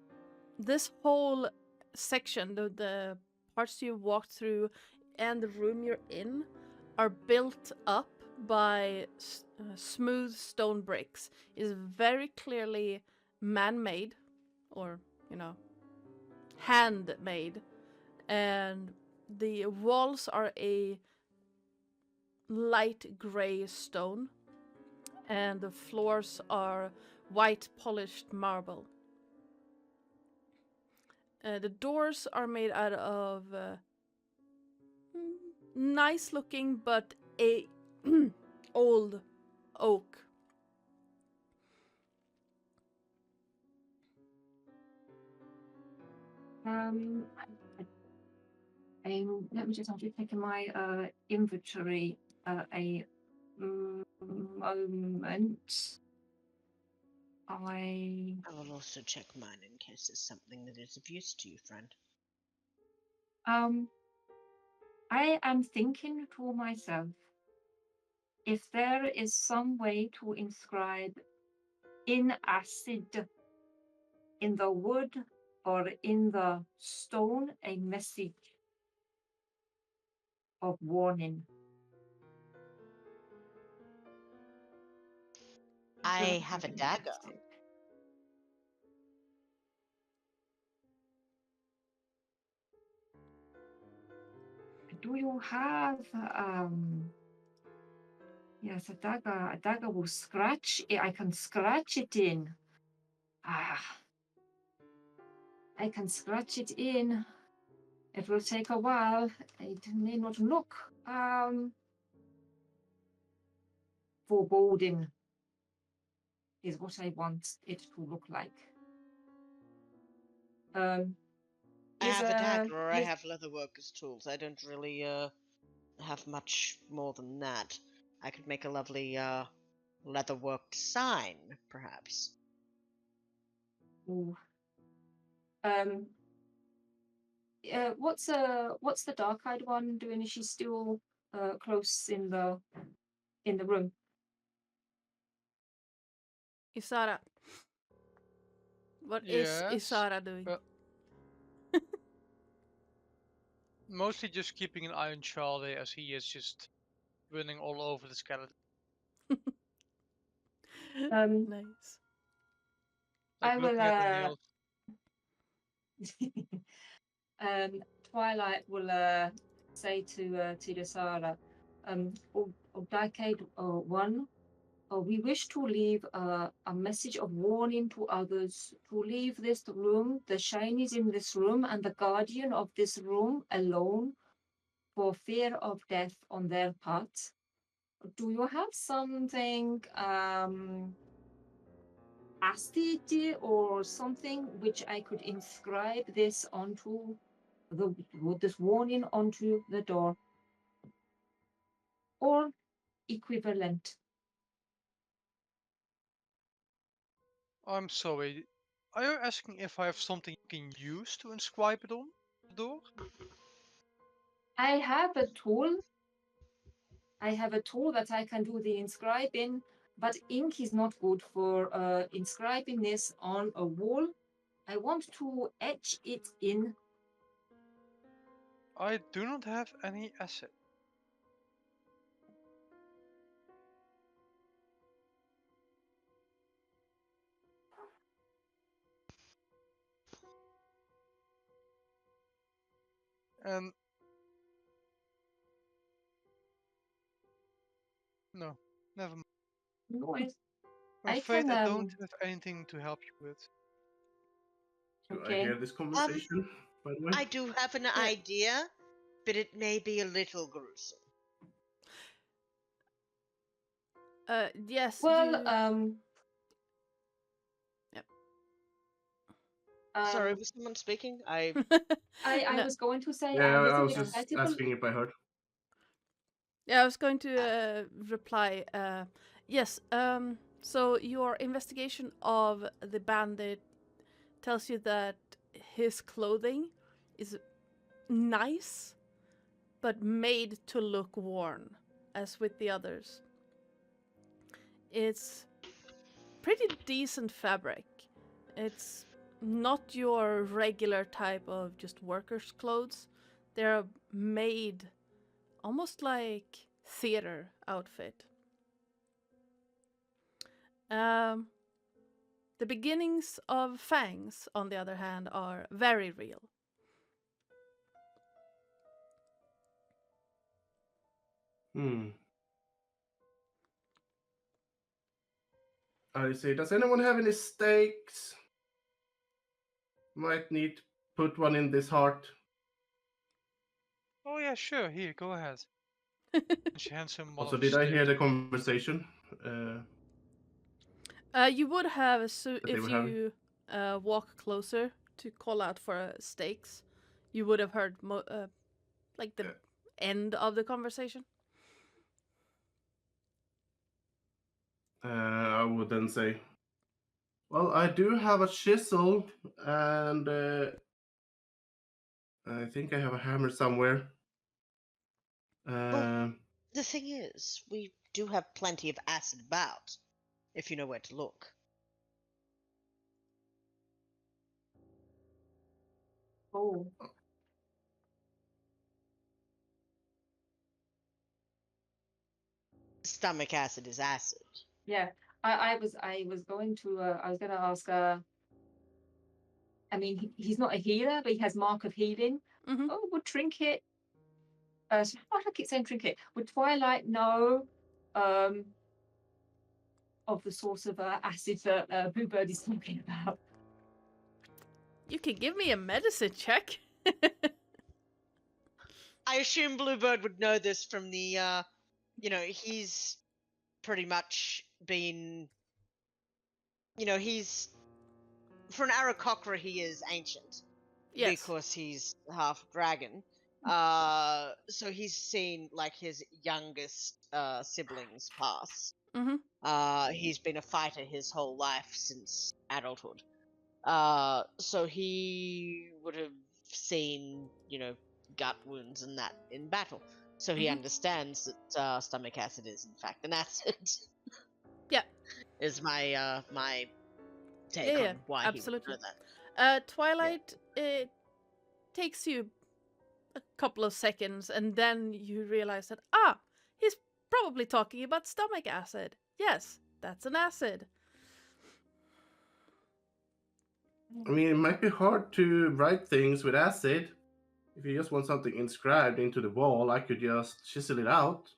S2: this whole section, the parts you walked through and the room you're in, are built up by smooth stone bricks. Is very clearly man-made, or handmade, and the walls are a light gray stone, and the floors are white polished marble. The doors are made out of nice looking but a old oak.
S5: Let me just actually take my inventory a moment.
S1: I will also check mine in case there's something that is of use to you, friend.
S5: I am thinking to myself, if there is some way to inscribe in acid, in the wood or in the stone, a message of warning.
S1: I have a dagger.
S5: Do you have yes, a dagger? A dagger will scratch it. I can scratch it in. I can scratch it in. It will take a while. It may not look foreboding is what I want it to look like.
S1: I have a dagger or I have leatherworker's tools. I don't really have much more than that. I could make a lovely leatherworked sign, perhaps.
S5: Ooh. What's the dark-eyed one doing? Is she still close in the room?
S2: Isara. What
S4: Yes,
S2: is Isara doing?
S4: Mostly just keeping an eye on Charlie as he is just running all over the skeleton.
S2: Nice.
S4: Like
S5: I will.
S4: looking at the nails.
S5: Twilight will say to the Sara, Decade 1, we wish to leave a message of warning to others to leave this room, the shinies in this room, and the guardian of this room alone for fear of death on their part. Do you have something acid or something which I could inscribe this onto this warning onto the door, or equivalent?
S4: I'm sorry. Are you asking if I have something you can use to inscribe it on the door?
S5: I have a tool. I have a tool that I can do the inscribing, but ink is not good for inscribing this on a wall. I want to etch it in.
S4: I do not have any acid. And no, never mind.
S5: No worries.
S4: I'm
S5: I
S4: afraid
S5: can,
S4: I don't have anything to help you with.
S3: Do I
S5: Okay.
S3: hear this conversation, by the way?
S1: I do have an idea, but it may be a little gruesome.
S2: Yes.
S5: Well,
S2: you... Yep.
S1: Sorry, was someone speaking?
S5: I
S2: No.
S5: was going to say,
S3: Yeah,
S5: is
S3: I
S5: it
S3: was just
S5: acceptable?
S3: asking if I heard.
S2: Yeah, I was going to reply. Yes. So your investigation of the bandit tells you that his clothing is nice, but made to look worn, as with the others. It's pretty decent fabric. It's not your regular type of just workers' clothes. They're made almost like theater outfit. The beginnings of fangs, on the other hand, are very real.
S3: I say, does anyone have any stakes? Might need to put one in this heart.
S4: Oh yeah, sure. Here, go ahead. And she hands him one
S3: Also,
S4: of the
S3: did I hear
S4: stakes.
S3: the conversation?
S2: You would have,
S3: That they
S2: if
S3: were having?
S2: you walk closer to call out for stakes, you would have heard like the end of the conversation.
S3: I would then say, well, I do have a chisel, and I think I have a hammer somewhere.
S1: The thing is, we do have plenty of acid about, if you know where to look.
S5: Oh,
S1: Stomach acid is acid.
S5: yeah. I was going to ask. I mean, he's not a healer, but he has mark of healing.
S2: Mm-hmm.
S5: Oh, would Trinket? Why do I keep saying Trinket? Would Twilight know of the source of acid that Bluebird is talking about?
S2: You can give me a medicine check.
S1: I assume Bluebird would know this from the, he's pretty much been, he's, for an Aarakocra, he is ancient.
S2: Yes.
S1: Because he's half dragon. So he's seen, like, his youngest siblings pass.
S2: Mm-hmm.
S1: He's been a fighter his whole life since adulthood. So he would have seen, gut wounds and that in battle. So he understands that stomach acid is in fact an acid.
S2: Yeah.
S1: Is my my take
S2: Yeah,
S1: on why
S2: absolutely.
S1: he would know that.
S2: Twilight, it takes you a couple of seconds, and then you realize that he's probably talking about stomach acid. Yes, that's an acid.
S3: I mean, it might be hard to write things with acid. If you just want something inscribed into the wall, I could just chisel it out.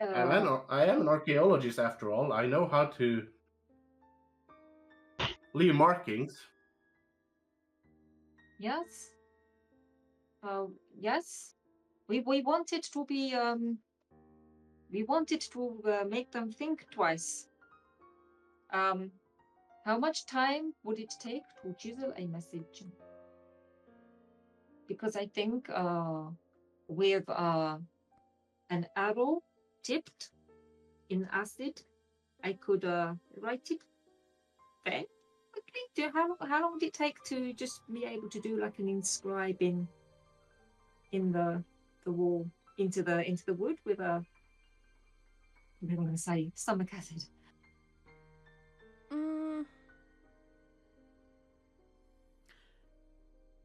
S3: I am an archaeologist after all. I know how to leave markings.
S5: Yes. Yes. We wanted to be we wanted to make them think twice. How much time would it take to chisel a message? Because I think with an arrow tipped in acid, I could write it very quickly. How long would it take to just be able to do like an inscribing in the wall into the wood with a, I'm going to say stomach acid?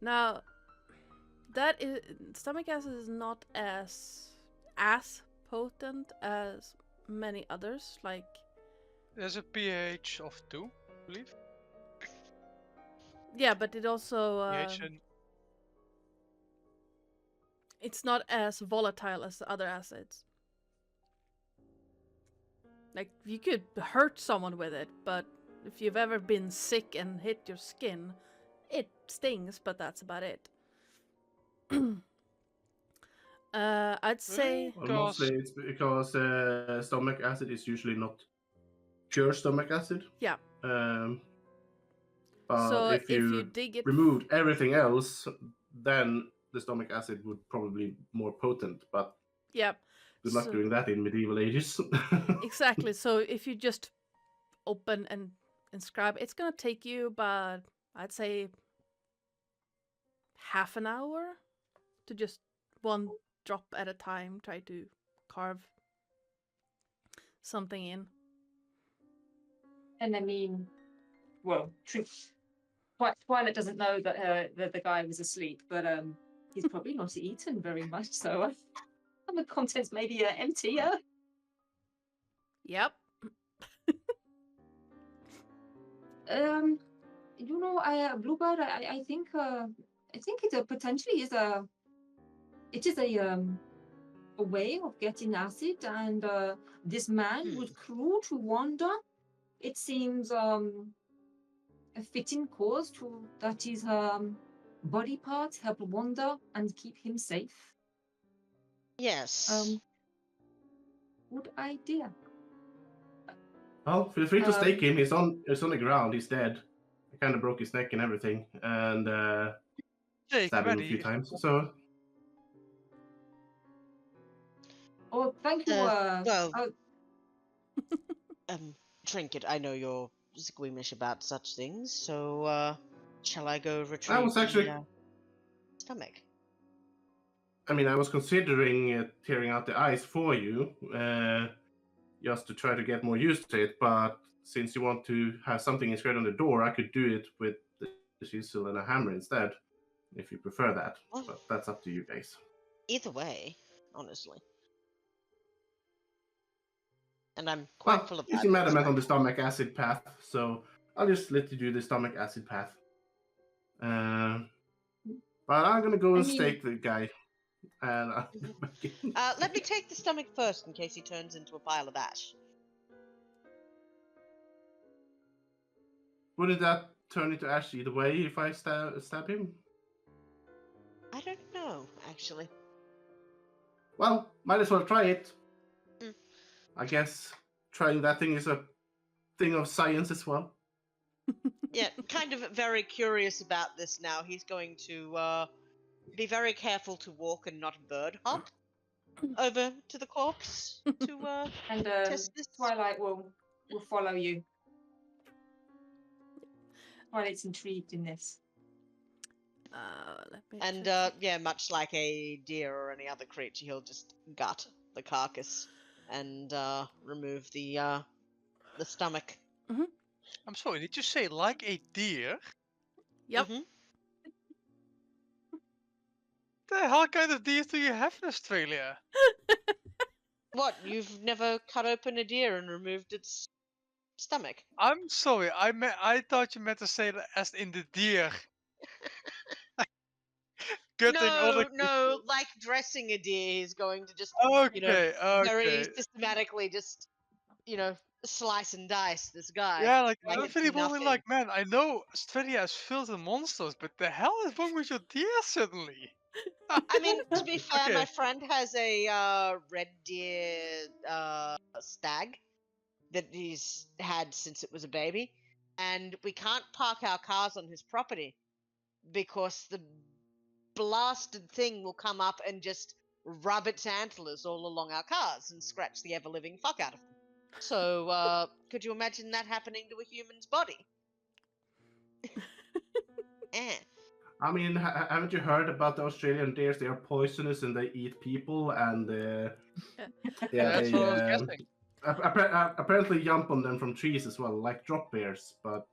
S2: Now, that is, stomach acid is not as potent as many others. Like,
S4: There's a pH of 2, I believe.
S2: Yeah, but it also
S4: Reaction.
S2: it's not as volatile as the other acids. Like, you could hurt someone with it, but if you've ever been sick and hit your skin, it stings, but that's about it. I'd say...
S3: Well,
S4: Because
S3: mostly it's because stomach acid is usually not pure stomach acid.
S2: Yeah.
S3: But
S2: So
S3: if you
S2: dig it...
S3: removed everything else, then the stomach acid would probably be more potent. But
S2: Yeah.
S3: good luck doing that in medieval ages.
S2: Exactly. So if you just open and inscribe, it's gonna take you about, I'd say, half an hour to just one drop at a time try to carve something in.
S5: And I mean, well, Twilight doesn't know that the guy was asleep, but he's probably not eaten very much, so the contents may be empty.
S2: Yep.
S5: You know, Bluebird, I think it potentially is a way of getting acid, and this man was cruel to Wanda. It seems a fitting cause to that his body parts help Wanda and keep him safe.
S1: Yes.
S5: Good idea.
S3: Well, feel free to stake him. He's on the ground. He's dead. I kind of broke his neck and everything, and stabbed him a few times. So.
S5: Oh, thank you.
S1: Trinket, I know you're squeamish about such things, so shall I go retrieve
S3: I was actually.
S1: the stomach?
S3: I mean, I was considering tearing out the eyes for you, just to try to get more used to it. But since you want to have something inscribed on the door, I could do it with the chisel and a hammer instead, if you prefer that.
S1: Well,
S3: but that's up to you guys.
S1: Either way, honestly. And I'm quite full of
S3: you seem adamant on the stomach acid path, so I'll just let you do the stomach acid path. But I'm gonna go and stake the guy. And
S1: let me take the stomach first in case he turns into a pile of ash.
S3: Wouldn't that turn into ash either way if I stab him?
S1: I don't know, actually.
S3: Well, might as well try it. I guess trying that thing is a thing of science as well.
S1: Yeah, kind of very curious about this now. He's going to be very careful to walk and not bird hop over to the corpse to
S5: and
S1: test this.
S5: Twilight will follow you. Twilight's intrigued in this.
S1: Yeah, much like a deer or any other creature, he'll just gut the carcass and remove the stomach.
S2: Mm-hmm.
S4: I'm sorry, did you say like a deer?
S2: Yep.
S1: Mm-hmm.
S4: The hell kind of deers do you have in Australia?
S1: What? You've never cut open a deer and removed its stomach?
S4: I'm sorry, I thought you meant to say that as in the deer.
S1: No, like dressing a deer, he's going to just, very systematically just, slice and dice this guy.
S4: Yeah, like I'm really wondering, like, man, I know Australia has filled with monsters, but the hell is wrong with your deer suddenly?
S1: I mean, to be fair, my friend has a red deer stag that he's had since it was a baby, and we can't park our cars on his property because the blasted thing will come up and just rub its antlers all along our cars and scratch the ever-living fuck out of them. So, could you imagine that happening to a human's body?
S3: I mean, haven't you heard about the Australian deers? They are poisonous and they eat people, and
S4: that's what I was guessing.
S3: Apparently jump on them from trees as well, like drop bears. But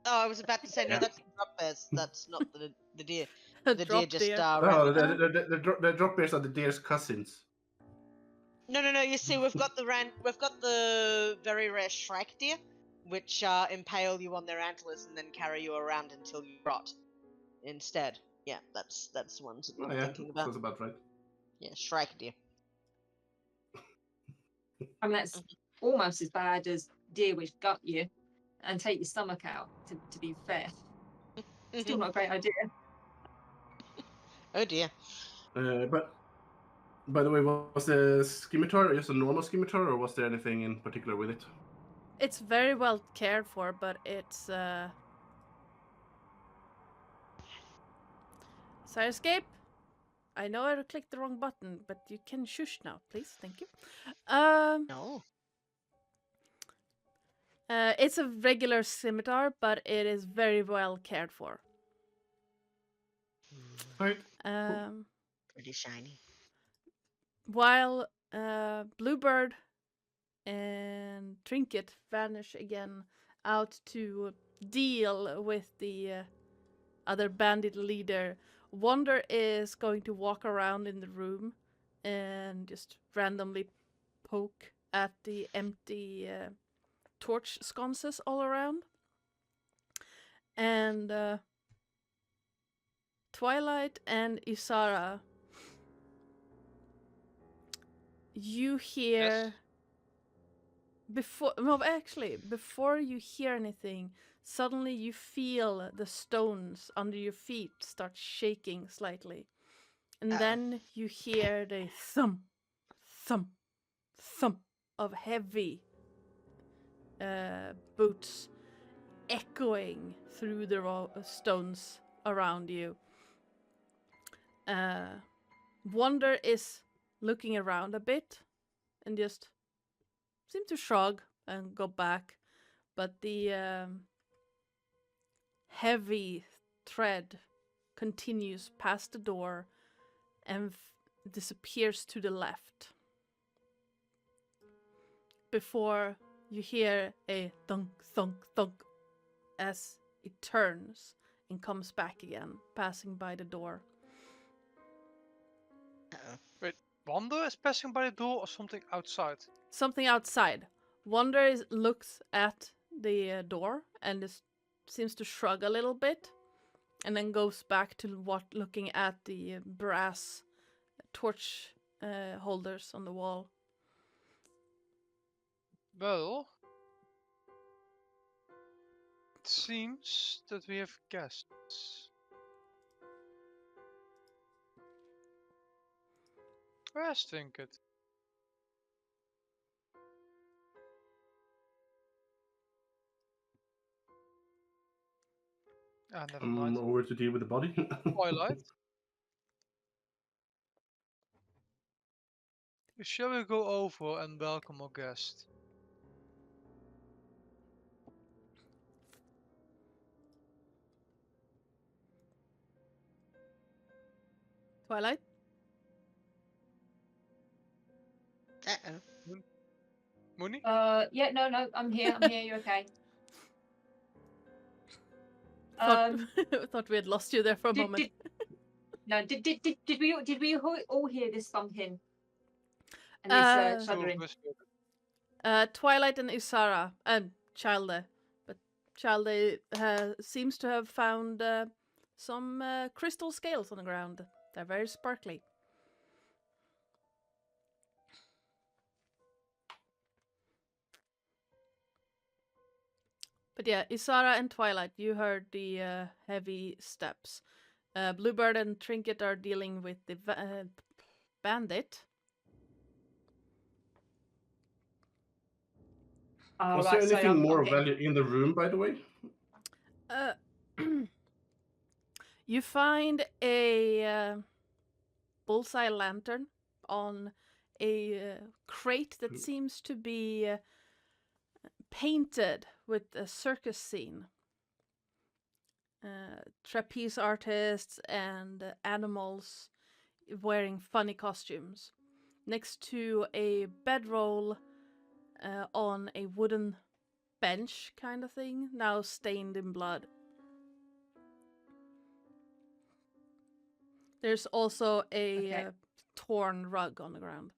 S1: I was about to say no, that's drop bears. That's not the deer. The deer just
S3: the drop bears are the deer's cousins.
S1: No. You see, we've got the very rare Shrike deer, which impale you on their antlers and then carry you around until you rot instead. Yeah, that's the ones that
S3: Oh
S1: you're
S3: yeah,
S1: thinking about.
S3: sounds about right.
S1: Yeah, Shrike deer.
S5: I mean, that's almost as bad as deer which gut you and take your stomach out, to be fair. Still not a great idea.
S1: Oh dear.
S3: But by the way, was the scimitar just a normal scimitar, or was there anything in particular with it?
S2: It's very well cared for, but it's Sire Escape. I know I clicked the wrong button, but you can shush now, please. Thank you.
S1: No.
S2: It's a regular scimitar, but it is very well cared for.
S3: Right.
S1: Pretty shiny.
S2: While Bluebird and Trinket vanish again out to deal with the other bandit leader, Wonder is going to walk around in the room and just randomly poke at the empty torch sconces all around. And Twilight and Isara, you hear... Before you hear anything, suddenly you feel the stones under your feet start shaking slightly. And then you hear the thump, thump, thump of heavy boots echoing through the stones around you. Wonder is looking around a bit and just seem to shrug and go back, but the heavy tread continues past the door and disappears to the left before you hear a thunk, thunk, thunk as it turns and comes back again, passing by the door.
S4: Wait, Wanda is passing by the door or something outside?
S2: Something outside. Wonder looks at the door and seems to shrug a little bit, and then goes back to looking at the brass torch holders on the wall.
S4: Well, it seems that we have guests. Where's Trinket? Ah, never mind.
S3: Over to deal with the body.
S4: Twilight? Shall we go over and welcome our guest?
S2: Twilight?
S4: Moonie?
S5: Yeah, no, I'm here. You're okay.
S2: Thought we had lost you there for a moment.
S5: Did we all hear this thumping and this shuddering?
S2: Twilight and Isara and Chalde, but Chalde seems to have found some crystal scales on the ground. They're very sparkly. But yeah, Isara and Twilight, you heard the heavy steps. Bluebird and Trinket are dealing with the bandit.
S3: Was there anything more value in the room, by the way?
S2: You find a bullseye lantern on a crate that seems to be painted with a circus scene. Trapeze artists and animals wearing funny costumes. Next to a bedroll on a wooden bench kind of thing, now stained in blood. There's also a torn rug on the ground.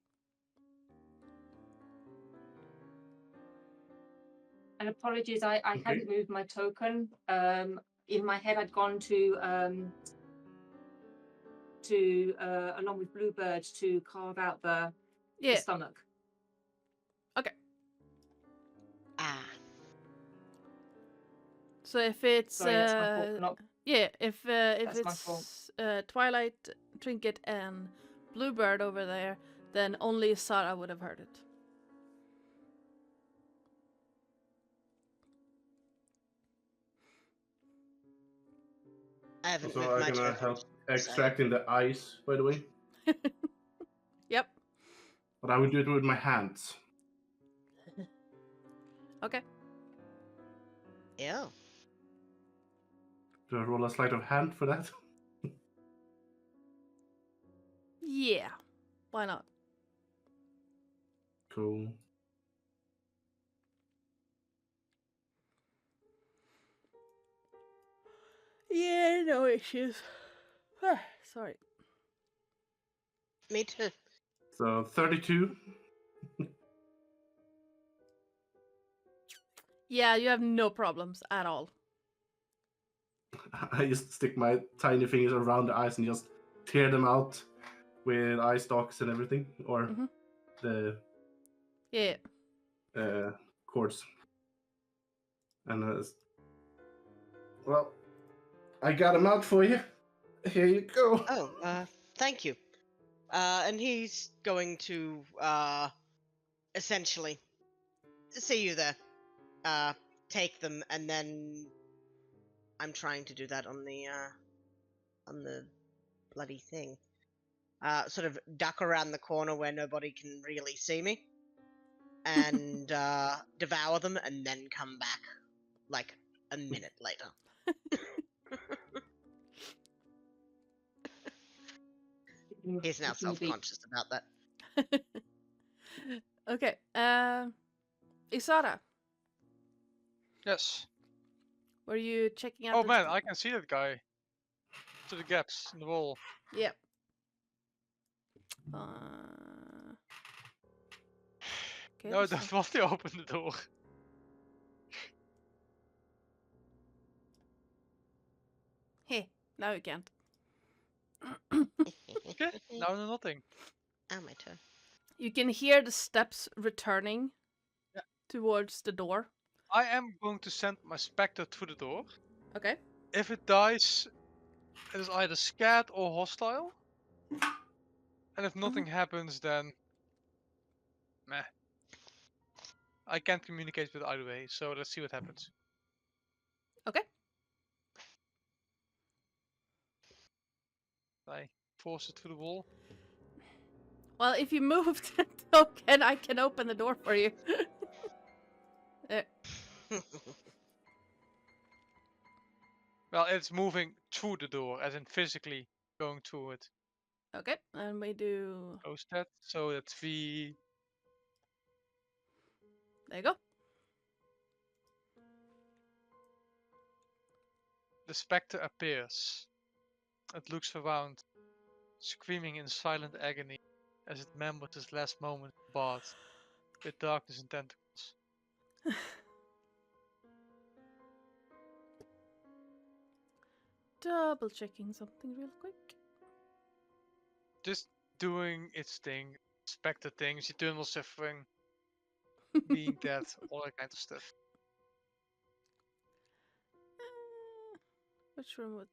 S5: And apologies, I
S3: Okay.
S5: hadn't moved my token. In my head, I'd gone to along with Bluebird to carve out the
S2: Yeah.
S5: stomach.
S2: Okay.
S1: Ah.
S2: So if it's
S5: Sorry, that's my fault for not.
S2: yeah, if
S5: That's my fault.
S2: it's Twilight, Trinket, and Bluebird over there, then only Sarah would have heard it.
S1: I haven't
S3: So
S1: moved
S3: I'm
S1: my
S3: gonna
S1: token.
S3: help extracting the ice, by the way.
S2: Yep.
S3: But I will do it with my hands.
S2: Okay.
S1: Yeah.
S3: Do I roll a sleight of hand for that?
S2: Yeah. Why not?
S3: Cool.
S2: Yeah, no issues. Sorry.
S1: Me too.
S3: So 32.
S2: Yeah, you have no problems at all.
S3: I just stick my tiny fingers around the ice and just tear them out with eye stalks and everything, or
S2: Mhm.
S3: the
S2: Yeah.
S3: cords. And well, I got them out for you. Here you go.
S1: Oh, thank you. And he's going to essentially see you there. Take them, and then I'm trying to do that on the bloody thing. Sort of duck around the corner where nobody can really see me, and devour them, and then come back like a minute later. He's now
S5: It's gonna be-
S1: self-conscious about that.
S2: Okay. Isara,
S4: Yes.
S2: were you checking out?
S4: Oh man, I can see that guy. To the gaps in the wall.
S2: Yep. Okay,
S4: No, I
S2: this
S4: don't want to open the door.
S2: Hey, now you can't.
S4: Okay, now no nothing.
S1: Oh, my turn.
S2: You can hear the steps returning
S4: Yeah.
S2: towards the door.
S4: I am going to send my spectre through the door.
S2: Okay.
S4: If it dies, it is either scared or hostile. And if nothing happens, then meh. I can't communicate with it either way, so let's see what happens.
S2: Okay.
S4: I force it through the wall.
S2: Well, if you move the token, I can open the door for you.
S4: Well, it's moving through the door, as in physically going through it.
S2: Okay, and we do.
S4: Close that, so that's V.
S2: There you go.
S4: The spectre appears. It looks around, screaming in silent agony as it remembers its last moment in the bath with darkness and tentacles.
S2: Double checking something real quick.
S4: Just doing its thing, spectre things, eternal suffering, being dead, all that kind of stuff.
S2: Which room was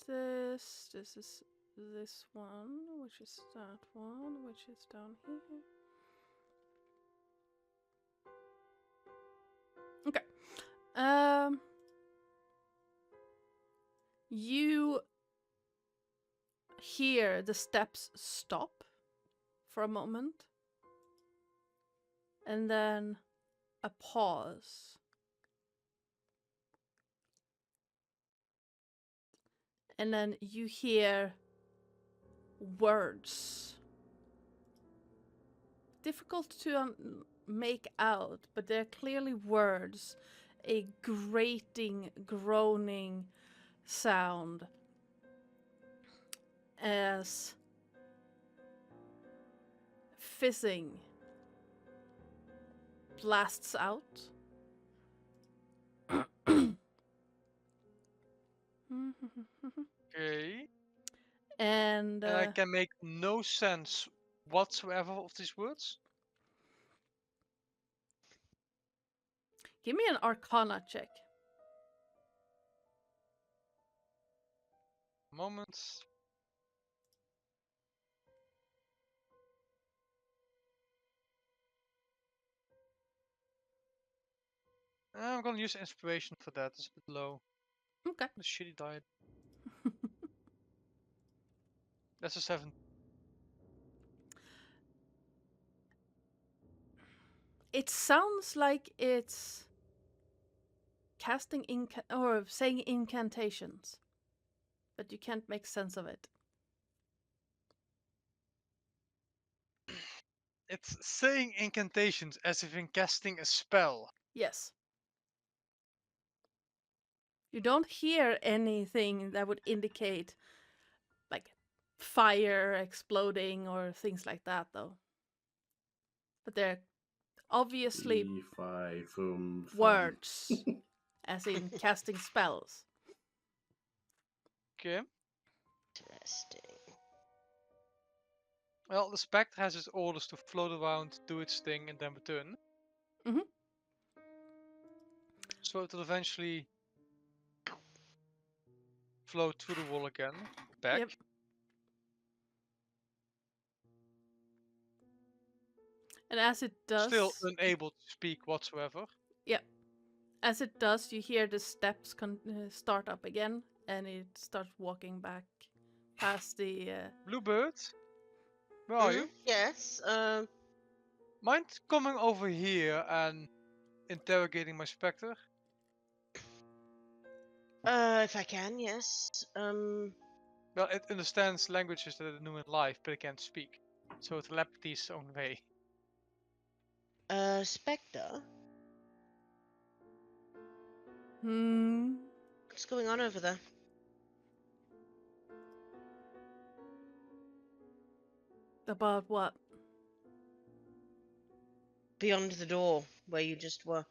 S2: this? This is this one, which is that one, which is down here. Okay. You hear the steps stop for a moment, and then a pause. And then you hear words. Difficult to make out, but they're clearly words. A grating, groaning sound as fizzing blasts out
S4: Okay.
S2: And
S4: And I can make no sense whatsoever of these words.
S2: give me an Arcana check.
S4: Moment. I'm gonna use inspiration for that. It's a bit low.
S2: Okay.
S4: The shitty diet. That's a 7.
S2: It sounds like it's casting or saying incantations, but you can't make sense of it.
S4: It's saying incantations as if in casting a spell.
S2: Yes. You don't hear anything that would indicate like fire exploding or things like that, though. But they're obviously
S3: Fee, fi, fum, fum.
S2: words, as in casting spells.
S4: Okay.
S1: Interesting.
S4: Well, the spectre has its orders to float around, do its thing, and then return.
S2: Mhm.
S4: So it'll eventually float through the wall again, back.
S2: Yep. And as it does,
S4: Still unable to speak whatsoever.
S2: as it does, you hear the steps start up again, and it starts walking back past the.
S4: Bluebird, where are you?
S1: Yes.
S4: Mind coming over here and interrogating my spectre?
S1: If I can, yes.
S4: Well, it understands languages that it knew in life, but it can't speak. So telepathy is its own way.
S1: Spectre. What's going on over there?
S2: About what?
S1: Beyond the door where you just were.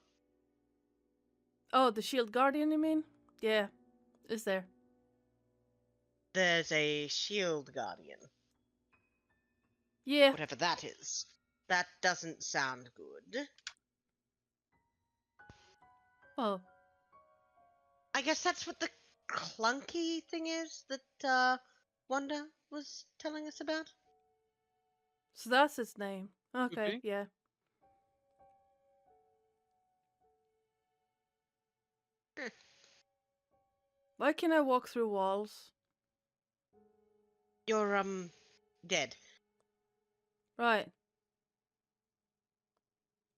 S2: Oh, the shield guardian, you mean? Yeah, is there.
S1: There's a shield guardian.
S2: Yeah.
S1: Whatever that is. That doesn't sound good.
S2: Well,
S1: I guess that's what the clunky thing is that Wanda was telling us about.
S2: so that's its name. Okay,
S4: be.
S2: yeah.
S1: Hmm.
S2: Why can I walk through walls?
S1: You're dead.
S2: Right.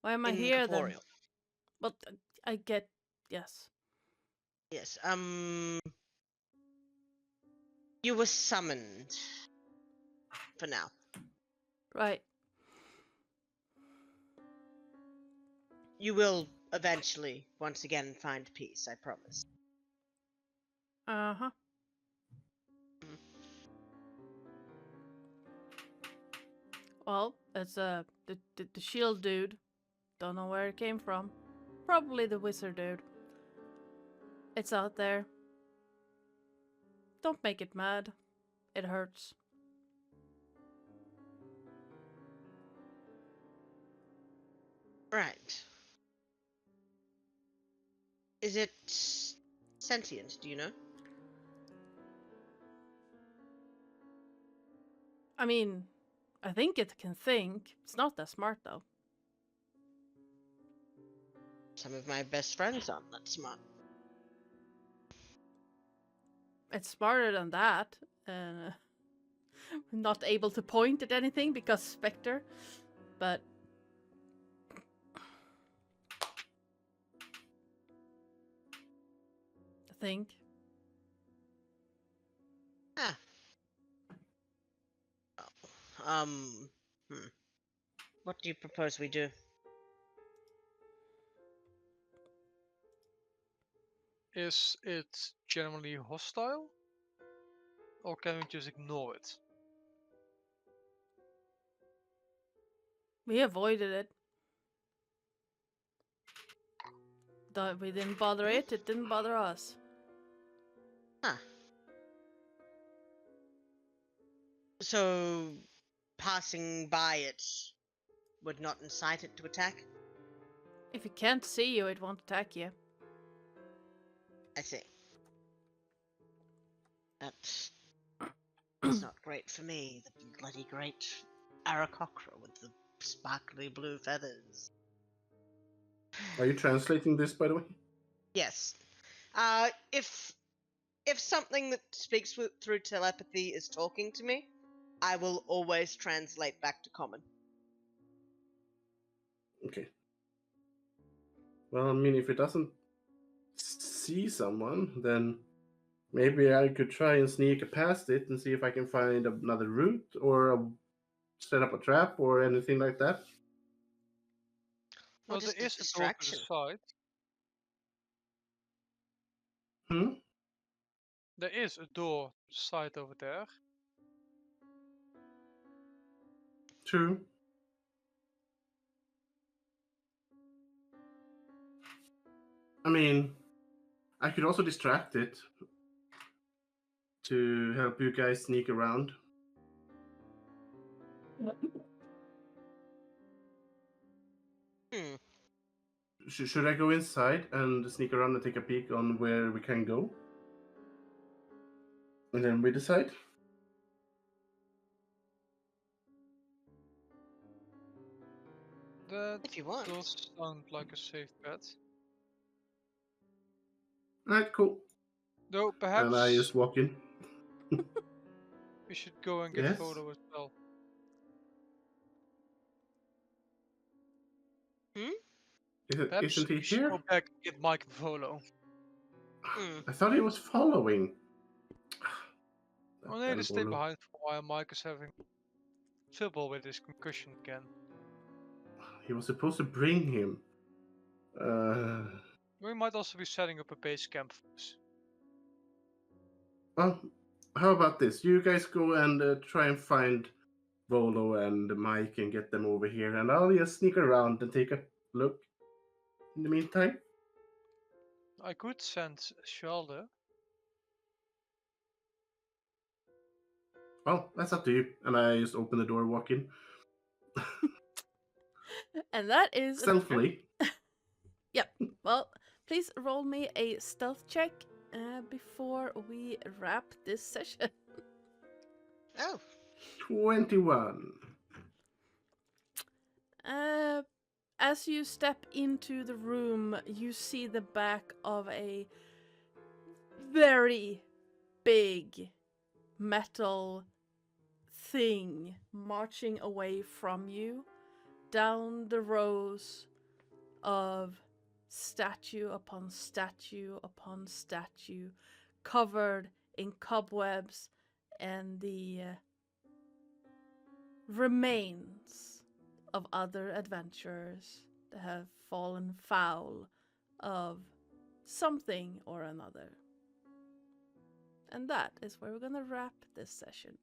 S2: Why am I here
S1: Incorporeal.
S2: then? But I get yes.
S1: Yes. You were summoned. For now.
S2: Right.
S1: You will eventually, once again, find peace, I promise.
S2: Uh-huh. Well, it's the shield dude. Don't know where it came from. Probably the wizard dude. It's out there. Don't make it mad. It hurts.
S1: Right. Is it sentient, do you know?
S2: I mean, I think it can think. It's not that smart though.
S1: Some of my best friends aren't that smart.
S2: It's smarter than that. Not able to point at anything because Spectre. But I think.
S1: Ah. What do you propose we do?
S4: Is it generally hostile? Or can we just ignore it?
S2: We avoided it. We didn't bother it, it didn't bother us.
S1: Huh. So, passing by it would not incite it to attack?
S2: If it can't see you, it won't attack you.
S1: I see. That's not great for me, the bloody great Aarakocra with the sparkly blue feathers.
S3: Are you translating this, by the way?
S1: Yes. If something that speaks through telepathy is talking to me, I will always translate back to common.
S3: Okay. Well, I mean, if it doesn't see someone, then maybe I could try and sneak past it and see if I can find another route or set up a trap or anything like that.
S4: Well,
S1: Or just
S4: there
S1: a
S4: is a door to the
S1: distraction.
S4: side.
S3: Hmm?
S4: There is a door to the side over there.
S3: True. I mean, I could also distract it to help you guys sneak around.
S1: Hmm.
S3: Should I go inside and sneak around and take a peek on where we can go? And then we decide?
S4: That
S1: If you want.
S4: does sound like a safe bet.
S3: Alright, cool.
S4: Though
S3: And I
S4: perhaps
S3: just walk in.
S4: we should go and get
S3: Yes?
S4: photo as well. Perhaps
S3: Isn't he
S4: we should
S3: here?
S4: go back and get Mike and Volo.
S1: Hmm.
S3: I thought he was following. That
S4: Oh, they stay
S3: Volo.
S4: behind for a while. Mike is having trouble with his concussion again.
S3: He was supposed to bring him.
S4: We might also be setting up a base camp for us.
S3: Well, how about this? You guys go and try and find Volo and Mike and get them over here, and I'll just sneak around and take a look. In the meantime,
S4: I could send Shalder.
S3: well, that's up to you. And I just open the door, walk in
S2: And that is
S3: stealthily.
S2: Yep. Well, please roll me a stealth check before we wrap this session.
S1: Oh.
S3: 21.
S2: As you step into the room, you see the back of a very big metal thing marching away from you down the rows of statue upon statue upon statue, covered in cobwebs and the remains of other adventurers that have fallen foul of something or another. And that is where we're gonna wrap this session.